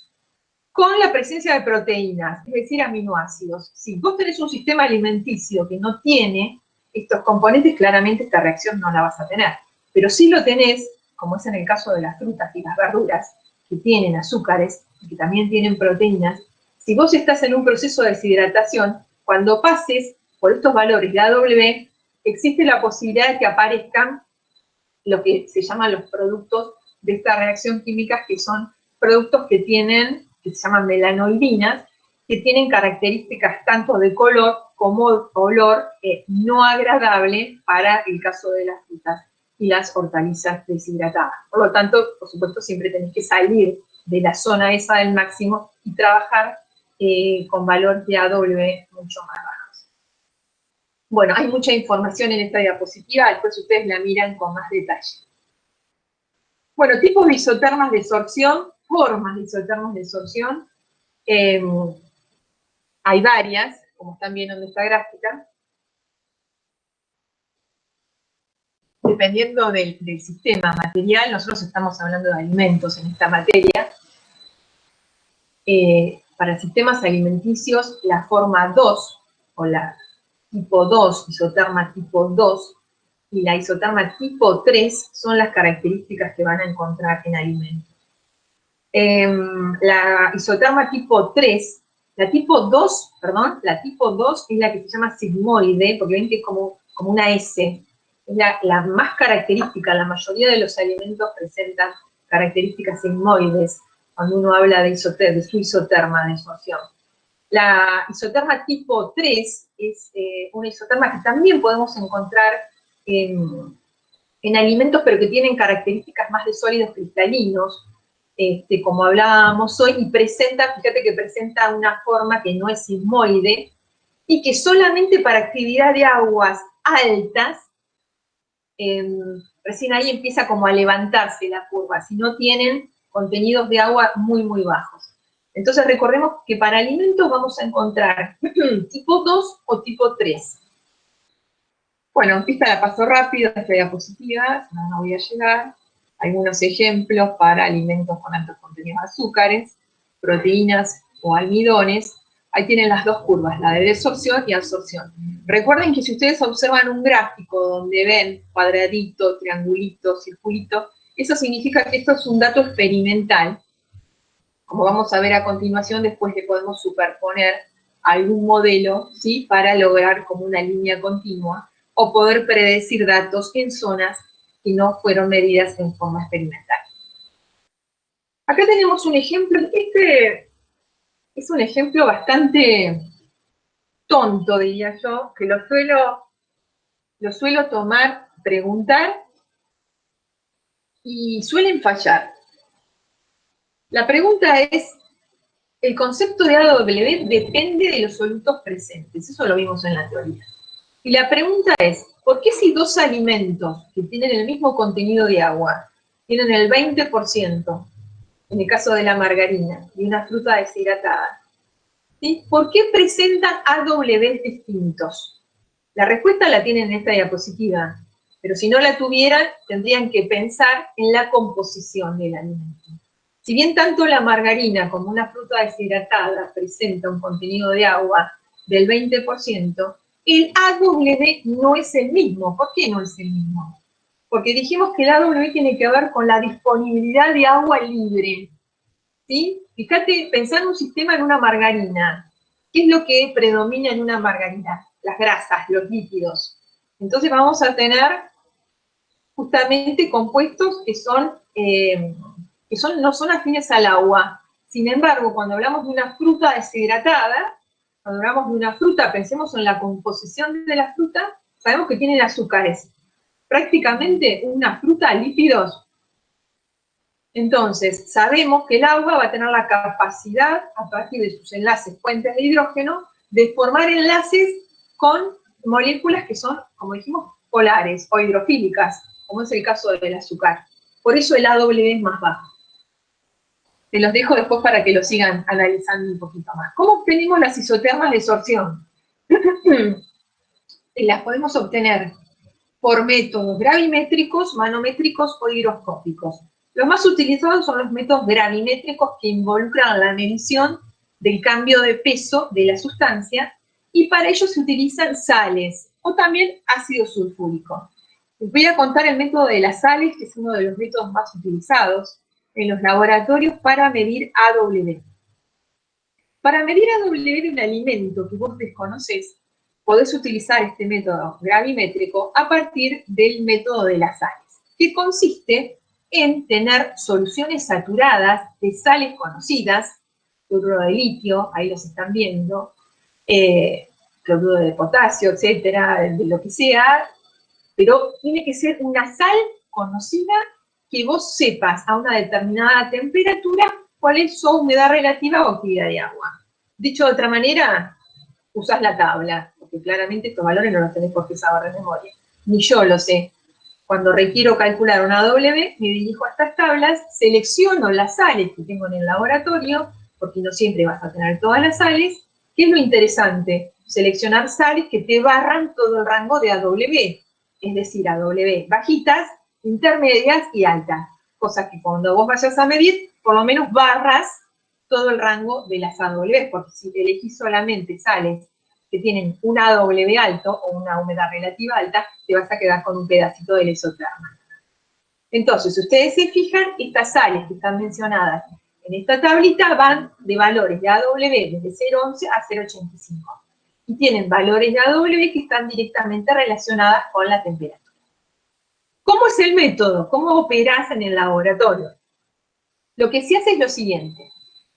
con la presencia de proteínas, es decir, aminoácidos. Si vos tenés un sistema alimenticio que no tiene estos componentes, claramente esta reacción no la vas a tener. Pero si lo tenés, como es en el caso de las frutas y las verduras, que tienen azúcares y que también tienen proteínas, si vos estás en un proceso de deshidratación, cuando pases por estos valores de AW, existe la posibilidad de que aparezcan lo que se llaman los productos de esta reacción química, que son productos que se llaman melanoidinas, que tienen características tanto de color como olor no agradable para el caso de las frutas y las hortalizas deshidratadas. Por lo tanto, por supuesto, siempre tenés que salir de la zona esa del máximo y trabajar con valores de AW mucho más bajos. Bueno, hay mucha información en esta diapositiva, después ustedes la miran con más detalle. Bueno, tipos de isotermas de sorción, formas de isotermas de sorción. Hay varias, como están viendo en esta gráfica. Dependiendo del sistema material, nosotros estamos hablando de alimentos en esta materia. Para sistemas alimenticios, la forma 2, o la tipo 2, isoterma tipo 2, y la isoterma tipo 3 son las características que van a encontrar en alimentos. La isoterma tipo 3, la tipo 2 es la que se llama sigmoide, porque ven que es como una S. Es la más característica, la mayoría de los alimentos presentan características sigmoides cuando uno habla de su isoterma de sorción. La isoterma tipo 3 es una isoterma que también podemos encontrar en alimentos, pero que tienen características más de sólidos cristalinos, como hablábamos hoy, y fíjate que presenta una forma que no es sigmoide, y que solamente para actividad de aguas altas, recién ahí empieza como a levantarse la curva, si no tienen contenidos de agua muy, muy bajos. Entonces recordemos que para alimentos vamos a encontrar tipo 2 o tipo 3. Bueno, esta la paso rápido, esta diapositiva, no voy a llegar. Algunos ejemplos para alimentos con altos contenidos de azúcares, proteínas o almidones. Ahí tienen las dos curvas, la de desorción y absorción. Recuerden que si ustedes observan un gráfico donde ven cuadradito, triangulito, circulito, eso significa que esto es un dato experimental. Como vamos a ver a continuación, después le podemos superponer algún modelo, ¿sí?, para lograr como una línea continua, o poder predecir datos en zonas que no fueron medidas en forma experimental. Acá tenemos un ejemplo, este es un ejemplo bastante tonto, diría yo, que lo suelo tomar, preguntar, y suelen fallar. La pregunta es, el concepto de AW depende de los solutos presentes, eso lo vimos en la teoría. Y la pregunta es, ¿por qué si dos alimentos que tienen el mismo contenido de agua tienen el 20%, en el caso de la margarina, y una fruta deshidratada, ¿sí? ¿Por qué presentan AW distintos? La respuesta la tienen en esta diapositiva, pero si no la tuvieran, tendrían que pensar en la composición del alimento. Si bien tanto la margarina como una fruta deshidratada presenta un contenido de agua del 20%, el AW no es el mismo. ¿Por qué no es el mismo? Porque dijimos que el AW tiene que ver con la disponibilidad de agua libre, ¿sí? Fíjate, pensá en un sistema en una margarina. ¿Qué es lo que predomina en una margarina? Las grasas, los líquidos. Entonces vamos a tener justamente compuestos que no son afines al agua. Sin embargo, cuando hablamos de una fruta deshidratada, cuando hablamos de una fruta, pensemos en la composición de la fruta, sabemos que tienen azúcares. Prácticamente una fruta, lípidos. Entonces, sabemos que el agua va a tener la capacidad, a partir de sus enlaces puentes de hidrógeno, de formar enlaces con moléculas que son, como dijimos, polares o hidrofílicas, como es el caso del azúcar. Por eso el AW es más bajo. Te los dejo después para que lo sigan analizando un poquito más. ¿Cómo obtenemos las isotermas de sorción? Las podemos obtener por métodos gravimétricos, manométricos o higroscópicos. Los más utilizados son los métodos gravimétricos que involucran la medición del cambio de peso de la sustancia, y para ello se utilizan sales o también ácido sulfúrico. Les voy a contar el método de las sales, que es uno de los métodos más utilizados en los laboratorios para medir AW. Para medir AW de un alimento que vos desconocés, podés utilizar este método gravimétrico a partir del método de las sales, que consiste en tener soluciones saturadas de sales conocidas, cloruro de litio, ahí los están viendo, cloruro de potasio, etcétera, de lo que sea, pero tiene que ser una sal conocida que vos sepas a una determinada temperatura cuál es su humedad relativa o actividad de agua. Dicho de otra manera, usás la tabla, porque claramente estos valores no los tenés por qué saber de memoria. Ni yo lo sé. Cuando requiero calcular una W, me dirijo a estas tablas, selecciono las sales que tengo en el laboratorio, porque no siempre vas a tener todas las sales. ¿Qué es lo interesante? Seleccionar sales que te barran todo el rango de AW, es decir, AW bajitas, intermedias y altas. Cosa que cuando vos vayas a medir, por lo menos barras todo el rango de las AW, porque si elegís solamente sales que tienen un AW alto o una humedad relativa alta, te vas a quedar con un pedacito del isoterma. Entonces, si ustedes se fijan, estas sales que están mencionadas en esta tablita van de valores de AW desde 0,11 a 0,85. Y tienen valores de AW que están directamente relacionadas con la temperatura. ¿Cómo es el método? ¿Cómo operás en el laboratorio? Lo que se hace es lo siguiente.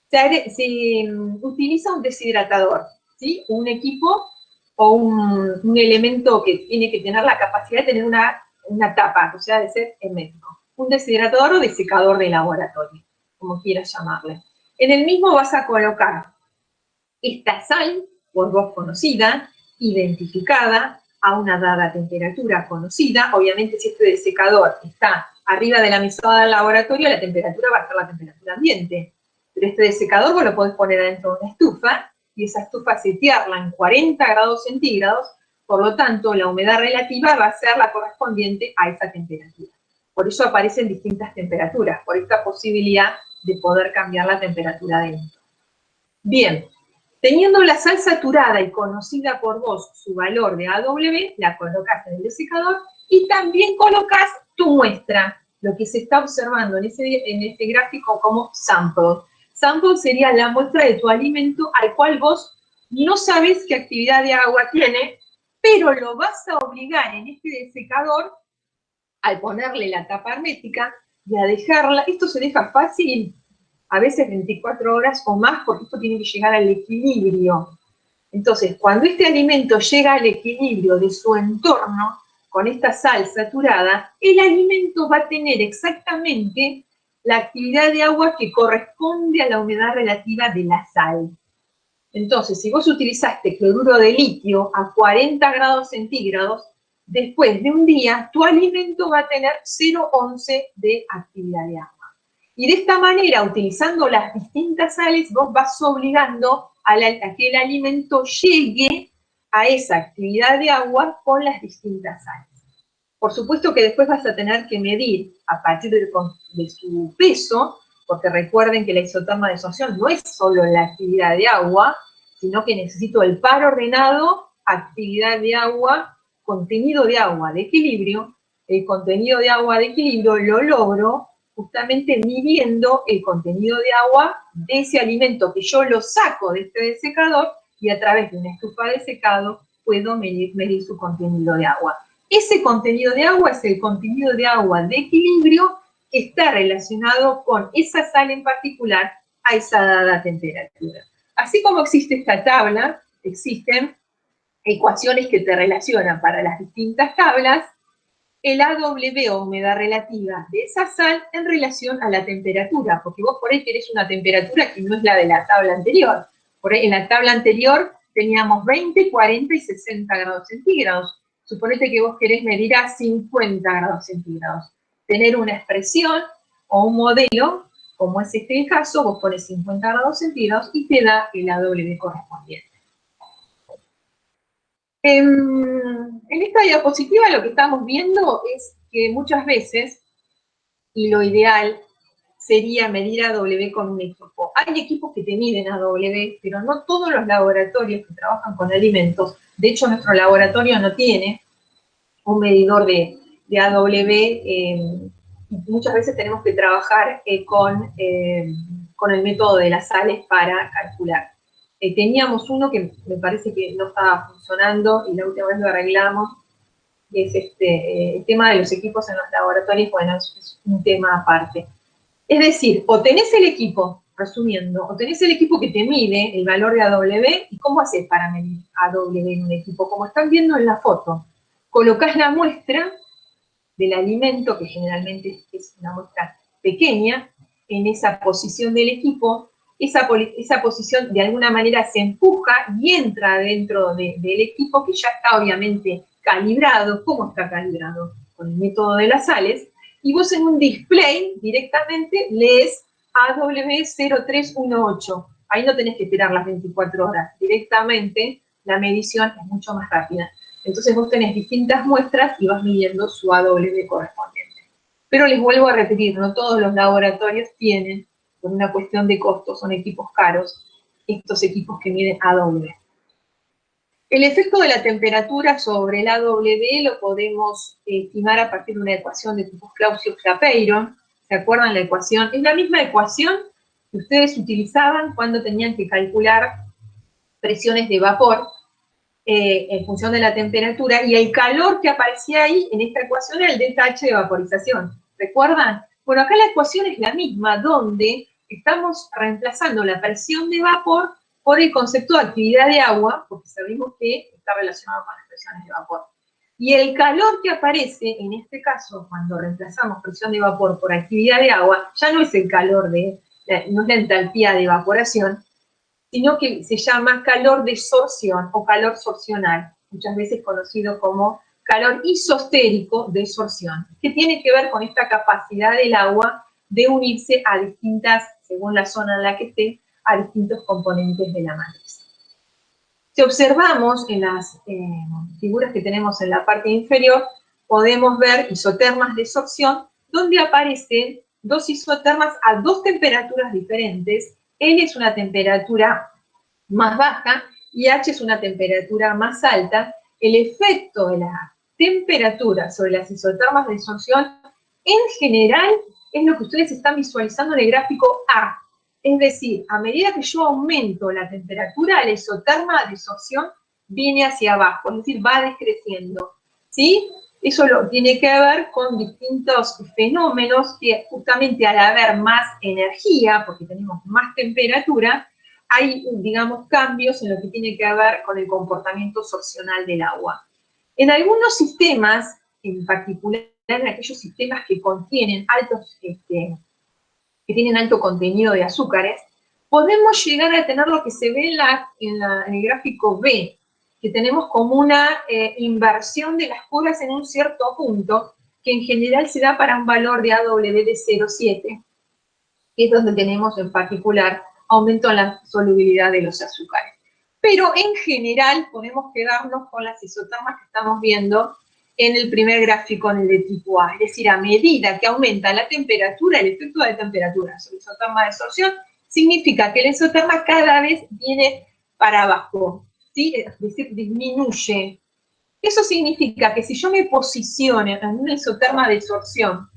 Se utiliza un deshidratador, ¿sí? Un equipo o un elemento que tiene que tener la capacidad de tener una tapa, o sea, de ser hermético. Un deshidratador o desecador de laboratorio, como quieras llamarle. En el mismo vas a colocar esta sal, por vos conocida, identificada, a una dada temperatura conocida. Obviamente, si este desecador está arriba de la mesada del laboratorio, la temperatura va a ser la temperatura ambiente. Pero este desecador vos lo podés poner adentro de una estufa, y esa estufa setearla en 40 grados centígrados, por lo tanto, la humedad relativa va a ser la correspondiente a esa temperatura. Por eso aparecen distintas temperaturas, por esta posibilidad de poder cambiar la temperatura dentro. Bien, teniendo la sal saturada y conocida por vos su valor de AW, la colocas en el desecador y también colocas tu muestra, lo que se está observando en este gráfico como sample. Sample sería la muestra de tu alimento al cual vos no sabés qué actividad de agua tiene, pero lo vas a obligar en este desecador, al ponerle la tapa hermética, y a dejarla. Esto se deja fácil a veces 24 horas o más, porque esto tiene que llegar al equilibrio. Entonces, cuando este alimento llega al equilibrio de su entorno, con esta sal saturada, el alimento va a tener exactamente la actividad de agua que corresponde a la humedad relativa de la sal. Entonces, si vos utilizaste cloruro de litio a 40 grados centígrados, después de un día, tu alimento va a tener 0,11 de actividad de agua. Y de esta manera, utilizando las distintas sales, vos vas obligando a que el alimento llegue a esa actividad de agua con las distintas sales. Por supuesto que después vas a tener que medir a partir de su peso, porque recuerden que la isoterma de sorción no es solo la actividad de agua, sino que necesito el par ordenado, actividad de agua, contenido de agua de equilibrio. El contenido de agua de equilibrio lo logro justamente midiendo el contenido de agua de ese alimento que yo lo saco de este desecador y a través de una estufa de secado puedo medir su contenido de agua. Ese contenido de agua es el contenido de agua de equilibrio que está relacionado con esa sal en particular a esa dada temperatura. Así como existe esta tabla, existen ecuaciones que te relacionan para las distintas tablas el AW o humedad relativa de esa sal en relación a la temperatura, porque vos por ahí querés una temperatura que no es la de la tabla anterior. Por ahí en la tabla anterior teníamos 20, 40 y 60 grados centígrados. Suponete que vos querés medir a 50 grados centígrados. Tener una expresión o un modelo, como es este el caso, vos pones 50 grados centígrados y te da el AW correspondiente. En esta diapositiva lo que estamos viendo es que muchas veces, y lo ideal sería medir AW con un equipo. Hay equipos que te miden AW, pero no todos los laboratorios que trabajan con alimentos, de hecho nuestro laboratorio no tiene un medidor de AW, muchas veces tenemos que trabajar con el método de las sales para calcular. Teníamos uno que me parece que no estaba funcionando y la última vez lo arreglamos, que es el tema de los equipos en los laboratorios. Bueno, es un tema aparte. Es decir, o tenés el equipo, resumiendo, o tenés el equipo que te mide el valor de AW, ¿y cómo haces para medir AW en un equipo? Como están viendo en la foto, colocás la muestra del alimento, que generalmente es una muestra pequeña, en esa posición del equipo. Esa posición de alguna manera se empuja y entra dentro del equipo, que ya está obviamente calibrado. ¿Cómo está calibrado? Con el método de las sales. Y vos en un display directamente lees AW0318. Ahí no tenés que esperar las 24 horas. Directamente la medición es mucho más rápida. Entonces vos tenés distintas muestras y vas midiendo su AW correspondiente. Pero les vuelvo a repetir, no todos los laboratorios tienen, por una cuestión de costos, son equipos caros, estos equipos que miden AW. El efecto de la temperatura sobre el AW lo podemos estimar a partir de una ecuación de tipo Clausius-Clapeyron. ¿Se acuerdan la ecuación? Es la misma ecuación que ustedes utilizaban cuando tenían que calcular presiones de vapor en función de la temperatura, y el calor que aparecía ahí en esta ecuación era el delta H de vaporización. ¿Recuerdan? Bueno, acá la ecuación es la misma, donde estamos reemplazando la presión de vapor por el concepto de actividad de agua, porque sabemos que está relacionado con las presiones de vapor. Y el calor que aparece, en este caso, cuando reemplazamos presión de vapor por actividad de agua, ya no es el calor no es la entalpía de evaporación, sino que se llama calor de sorción o calor sorcional, muchas veces conocido como calor isostérico de sorción, que tiene que ver con esta capacidad del agua de unirse a distintas, según la zona en la que esté, a distintos componentes de la matriz. Si observamos en las figuras que tenemos en la parte inferior, podemos ver isotermas de sorción, donde aparecen dos isotermas a dos temperaturas diferentes. L es una temperatura más baja y H es una temperatura más alta. El efecto de la temperatura sobre las isotermas de sorción, en general, es lo que ustedes están visualizando en el gráfico A. Es decir, a medida que yo aumento la temperatura, la isoterma de sorción viene hacia abajo, es decir, va decreciendo, ¿sí? Eso lo tiene que ver con distintos fenómenos que justamente al haber más energía, porque tenemos más temperatura, hay, digamos, cambios en lo que tiene que ver con el comportamiento sorcional del agua. En algunos sistemas, en particular en aquellos sistemas que contienen que tienen alto contenido de azúcares, podemos llegar a tener lo que se ve en el gráfico B, que tenemos como una inversión de las curvas en un cierto punto, que en general se da para un valor de AW de 0,7, que es donde tenemos en particular aumento en la solubilidad de los azúcares. Pero en general podemos quedarnos con las isotermas que estamos viendo en el primer gráfico, en el de tipo A. Es decir, a medida que aumenta la temperatura, el efecto de temperatura sobre isoterma de absorción, significa que el isoterma cada vez viene para abajo, ¿sí? Es decir, disminuye. Eso significa que si yo me posiciono en una isoterma de absorción,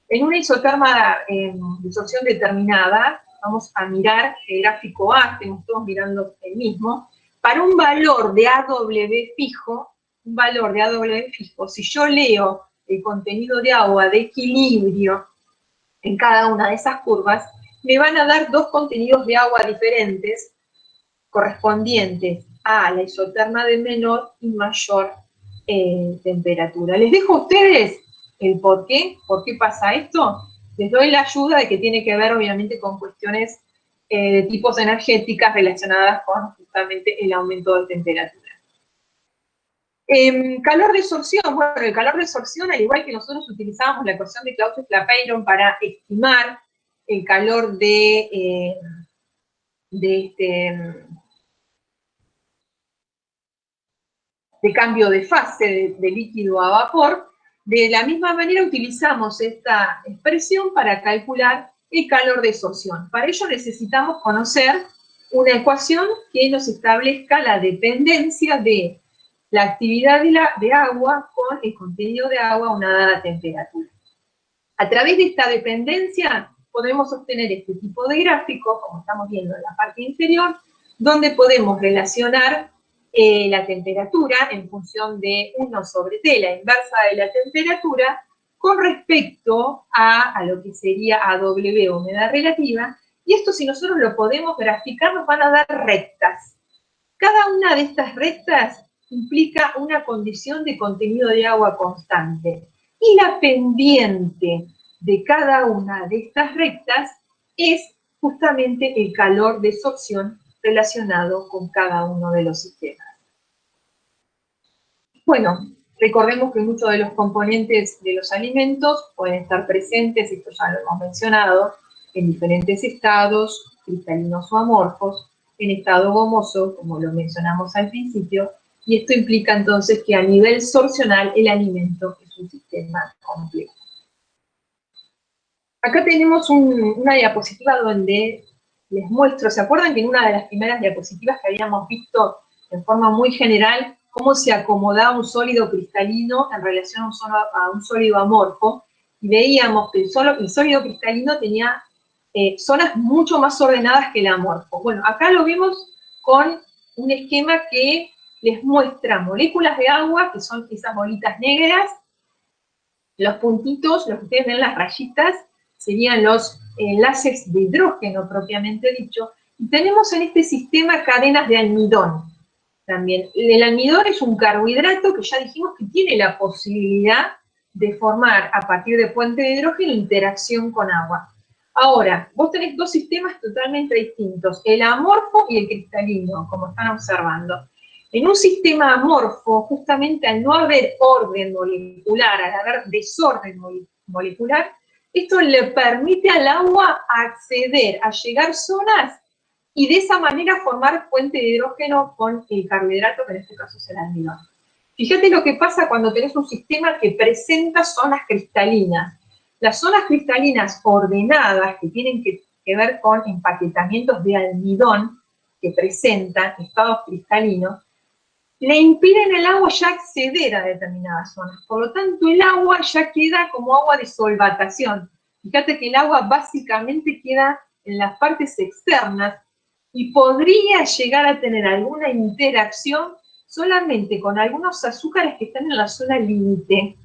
en una isoterma de absorción determinada, vamos a mirar el gráfico A, estamos todos mirando el mismo, para un valor de AW fijo, si yo leo el contenido de agua de equilibrio en cada una de esas curvas, me van a dar dos contenidos de agua diferentes correspondientes a la isoterma de menor y mayor temperatura. Les dejo a ustedes el por qué pasa esto. Les doy la ayuda de que tiene que ver obviamente con cuestiones de tipos energéticas relacionadas con justamente el aumento de temperatura. Calor de absorción, bueno, el calor de absorción, al igual que nosotros utilizábamos la ecuación de Clausius-Clapeyron para estimar el calor de cambio de fase de líquido a vapor, de la misma manera utilizamos esta expresión para calcular el calor de absorción. Para ello necesitamos conocer una ecuación que nos establezca la dependencia de la actividad de agua con el contenido de agua a una dada temperatura. A través de esta dependencia podemos obtener este tipo de gráficos, como estamos viendo en la parte inferior, donde podemos relacionar la temperatura en función de 1 sobre T, la inversa de la temperatura, con respecto a lo que sería AW, humedad relativa, y esto si nosotros lo podemos graficar nos van a dar rectas. Cada una de estas rectas implica una condición de contenido de agua constante, y la pendiente de cada una de estas rectas es justamente el calor de absorción relacionado con cada uno de los sistemas. Bueno, recordemos que muchos de los componentes de los alimentos pueden estar presentes, esto ya lo hemos mencionado, en diferentes estados, cristalinos o amorfos, en estado gomoso, como lo mencionamos al principio, y esto implica entonces que a nivel sorcional el alimento es un sistema complejo. Acá tenemos una diapositiva donde les muestro, ¿se acuerdan que en una de las primeras diapositivas que habíamos visto en forma muy general cómo se acomodaba un sólido cristalino en relación a un sólido amorfo? Y veíamos que el sólido cristalino tenía zonas mucho más ordenadas que el amorfo. Bueno, acá lo vemos con un esquema que les muestra moléculas de agua, que son esas bolitas negras, los puntitos, los que ustedes ven, las rayitas, serían los enlaces de hidrógeno propiamente dicho, y tenemos en este sistema cadenas de almidón también. El almidón es un carbohidrato que ya dijimos que tiene la posibilidad de formar a partir de puente de hidrógeno interacción con agua. Ahora, vos tenés dos sistemas totalmente distintos, el amorfo y el cristalino, como están observando. En un sistema amorfo, justamente al no haber orden molecular, al haber desorden molecular, esto le permite al agua acceder a llegar zonas y de esa manera formar puente de hidrógeno con el carbohidrato, que en este caso es el almidón. Fíjate lo que pasa cuando tenés un sistema que presenta zonas cristalinas. Las zonas cristalinas ordenadas, que tienen que ver con empaquetamientos de almidón que presentan estados cristalinos, le impiden al agua ya acceder a determinadas zonas. Por lo tanto, el agua ya queda como agua de solvatación. Fíjate que el agua básicamente queda en las partes externas y podría llegar a tener alguna interacción solamente con algunos azúcares que están en la zona límite,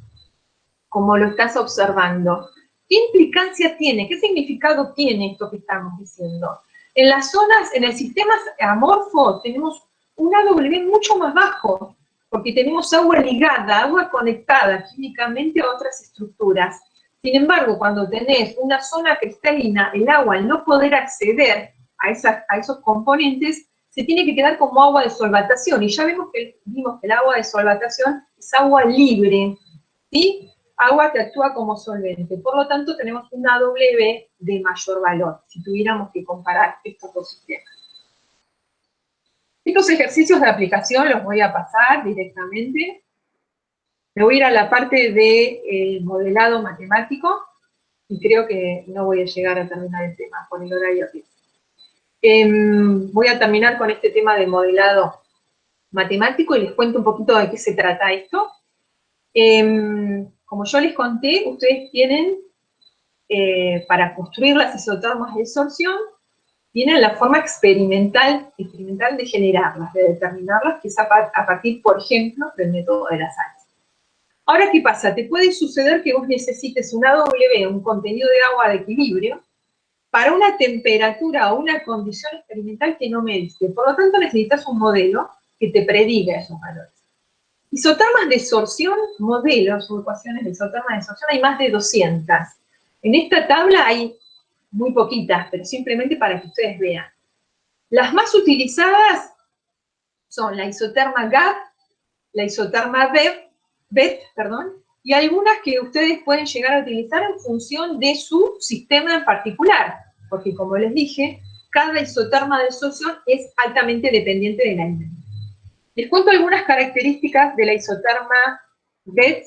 como lo estás observando. ¿Qué implicancia tiene? ¿Qué significado tiene esto que estamos diciendo? En las zonas, en el sistema amorfo, tenemos un AW mucho más bajo, porque tenemos agua ligada, agua conectada químicamente a otras estructuras. Sin embargo, cuando tenés una zona cristalina, el agua al no poder acceder a esos componentes, se tiene que quedar como agua de solvatación. Y ya vimos que el agua de solvatación es agua libre, ¿sí? Agua que actúa como solvente. Por lo tanto, tenemos una AW de mayor valor, si tuviéramos que comparar estos dos sistemas. Estos ejercicios de aplicación los voy a pasar directamente. Me voy a ir a la parte de modelado matemático, y creo que no voy a llegar a terminar el tema por el horario que es. Voy a terminar con este tema de modelado matemático y les cuento un poquito de qué se trata esto. Como yo les conté, ustedes tienen, para construir las isotermas de absorción, tienen la forma experimental de generarlas, de determinarlas, que es a partir, por ejemplo, del método de las sales. Ahora, ¿qué pasa? Te puede suceder que vos necesites una W, un contenido de agua de equilibrio, para una temperatura o una condición experimental que no mediste. Por lo tanto, necesitas un modelo que te prediga esos valores. Isotermas de absorción, modelos o ecuaciones de isotermas de absorción, hay más de 200. En esta tabla hay muy poquitas, pero simplemente para que ustedes vean. Las más utilizadas son la isoterma GAP, la isoterma BET, y algunas que ustedes pueden llegar a utilizar en función de su sistema en particular, porque como les dije, cada isoterma de absorción es altamente dependiente del alimento. Les cuento algunas características de la isoterma BET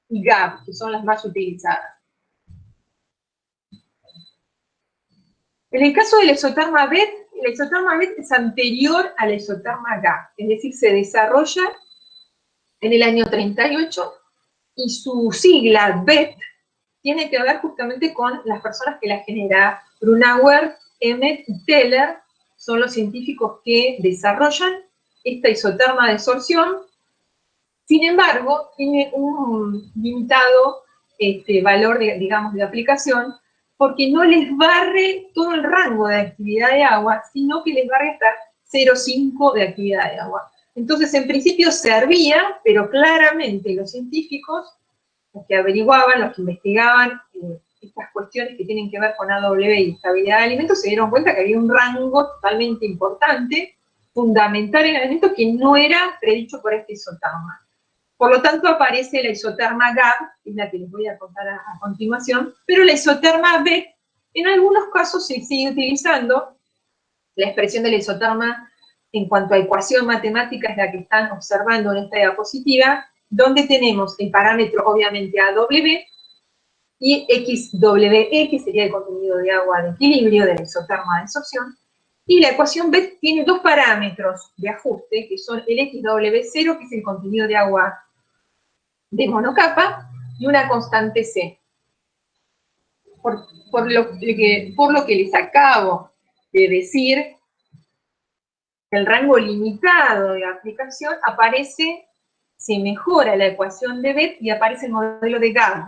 y GAP, que son las más utilizadas. En el caso de la isoterma BET es anterior a la isoterma GAP, es decir, se desarrolla en el año 38, y su sigla BET tiene que ver justamente con las personas que la generan. Brunauer, Emmet y Teller son los científicos que desarrollan esta isoterma de absorción. Sin embargo, tiene un limitado valor, digamos, de aplicación, porque no les barre todo el rango de actividad de agua, sino que les barre hasta 0,5 de actividad de agua. Entonces, en principio servía, pero claramente los científicos, los que averiguaban, los que investigaban estas cuestiones que tienen que ver con AW y estabilidad de alimentos, se dieron cuenta que había un rango totalmente importante, fundamental en el alimento, que no era predicho por este isoterma. Por lo tanto, aparece la isoterma GAP, que es la que les voy a contar a continuación, pero la isoterma BET, en algunos casos se sigue utilizando. La expresión de la isoterma en cuanto a ecuación matemática es la que están observando en esta diapositiva, donde tenemos el parámetro, obviamente, AW, y XWE, que sería el contenido de agua de equilibrio de la isoterma de absorción, y la ecuación BET tiene dos parámetros de ajuste, que son el XW0, que es el contenido de agua de monocapa, y una constante C. Por lo que les acabo de decir, el rango limitado de aplicación aparece, se mejora la ecuación de BET y aparece el modelo de GAB.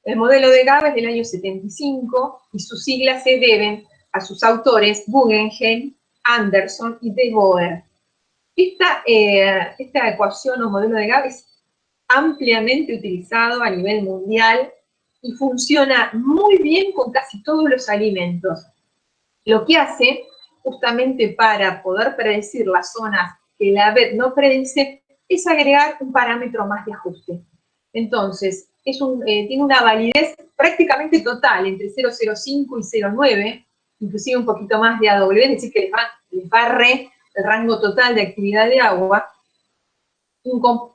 El modelo de GAB es del año 75 y sus siglas se deben a sus autores Guggenheim, Anderson y De Boer. Esta ecuación o modelo de GAB es ampliamente utilizado a nivel mundial y funciona muy bien con casi todos los alimentos. Lo que hace, justamente para poder predecir las zonas que la BET no predice, es agregar un parámetro más de ajuste. Entonces, tiene una validez prácticamente total, entre 0,05 y 0,9, inclusive un poquito más de AW, es decir, que les barre el rango total de actividad de agua.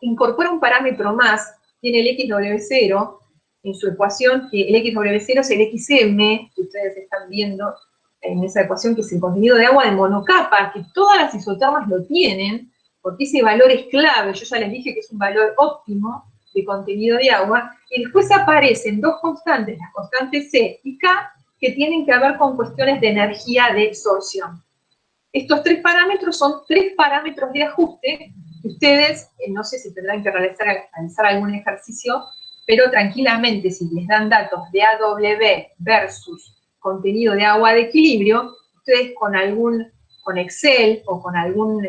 Incorpora un parámetro más, tiene el XW0 en su ecuación, que el XW0 es el XM, que ustedes están viendo en esa ecuación, que es el contenido de agua de monocapa, que todas las isotermas lo tienen, porque ese valor es clave. Yo ya les dije que es un valor óptimo de contenido de agua, y después aparecen dos constantes, las constantes C y K, que tienen que ver con cuestiones de energía de absorción. Estos tres parámetros son tres parámetros de ajuste Ustedes, no sé si tendrán que realizar algún ejercicio, pero tranquilamente, si les dan datos de AW versus contenido de agua de equilibrio, ustedes con Excel o con algún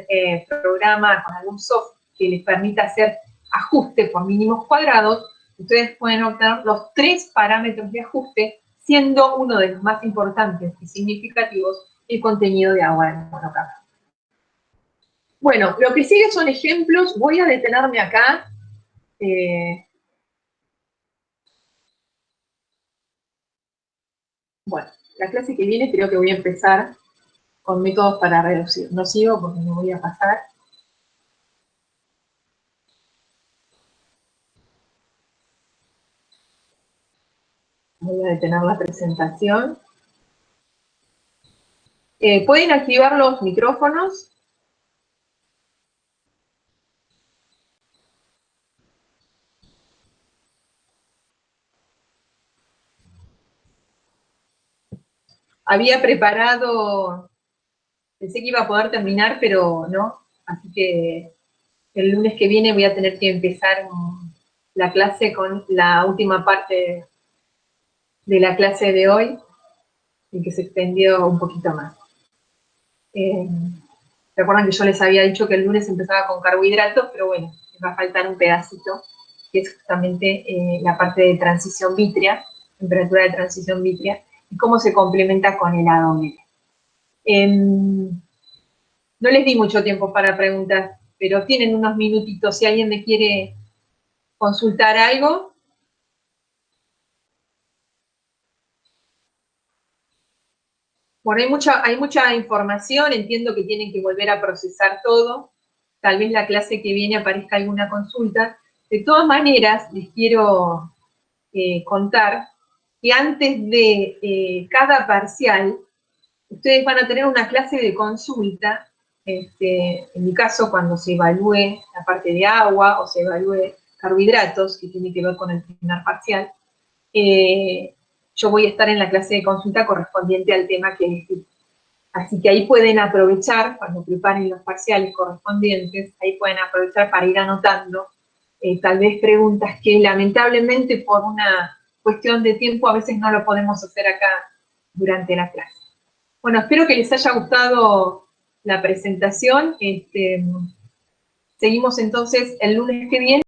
programa, con algún software que les permita hacer ajuste por mínimos cuadrados, ustedes pueden obtener los 3 parámetros de ajuste, siendo uno de los más importantes y significativos el contenido de agua de monocapa. Bueno, lo que sigue son ejemplos. Voy a detenerme acá. Bueno, la clase que viene creo que voy a empezar con métodos para reducir. No sigo porque me voy a pasar. Voy a detener la presentación. ¿Pueden activar los micrófonos? Había preparado, pensé que iba a poder terminar, pero no. Así que el lunes que viene voy a tener que empezar la clase con la última parte de la clase de hoy, y que se extendió un poquito más. Recuerdan que yo les había dicho que el lunes empezaba con carbohidratos, pero bueno, me va a faltar un pedacito, que es justamente la parte de transición vítrea, temperatura de transición vítrea, y cómo se complementa con el AWB. No les di mucho tiempo para preguntas, pero tienen unos minutitos. Si alguien me quiere consultar algo. Bueno, hay mucha información, entiendo que tienen que volver a procesar todo. Tal vez la clase que viene aparezca alguna consulta. De todas maneras, les quiero contar que antes de cada parcial, ustedes van a tener una clase de consulta. En mi caso, cuando se evalúe la parte de agua o se evalúe carbohidratos, que tiene que ver con el primer parcial, yo voy a estar en la clase de consulta correspondiente al tema que les di. Así que ahí pueden aprovechar, cuando preparen los parciales correspondientes, ahí pueden aprovechar para ir anotando tal vez preguntas que lamentablemente por una cuestión de tiempo a veces no lo podemos hacer acá durante la clase. Bueno, espero que les haya gustado la presentación. Seguimos entonces el lunes que viene.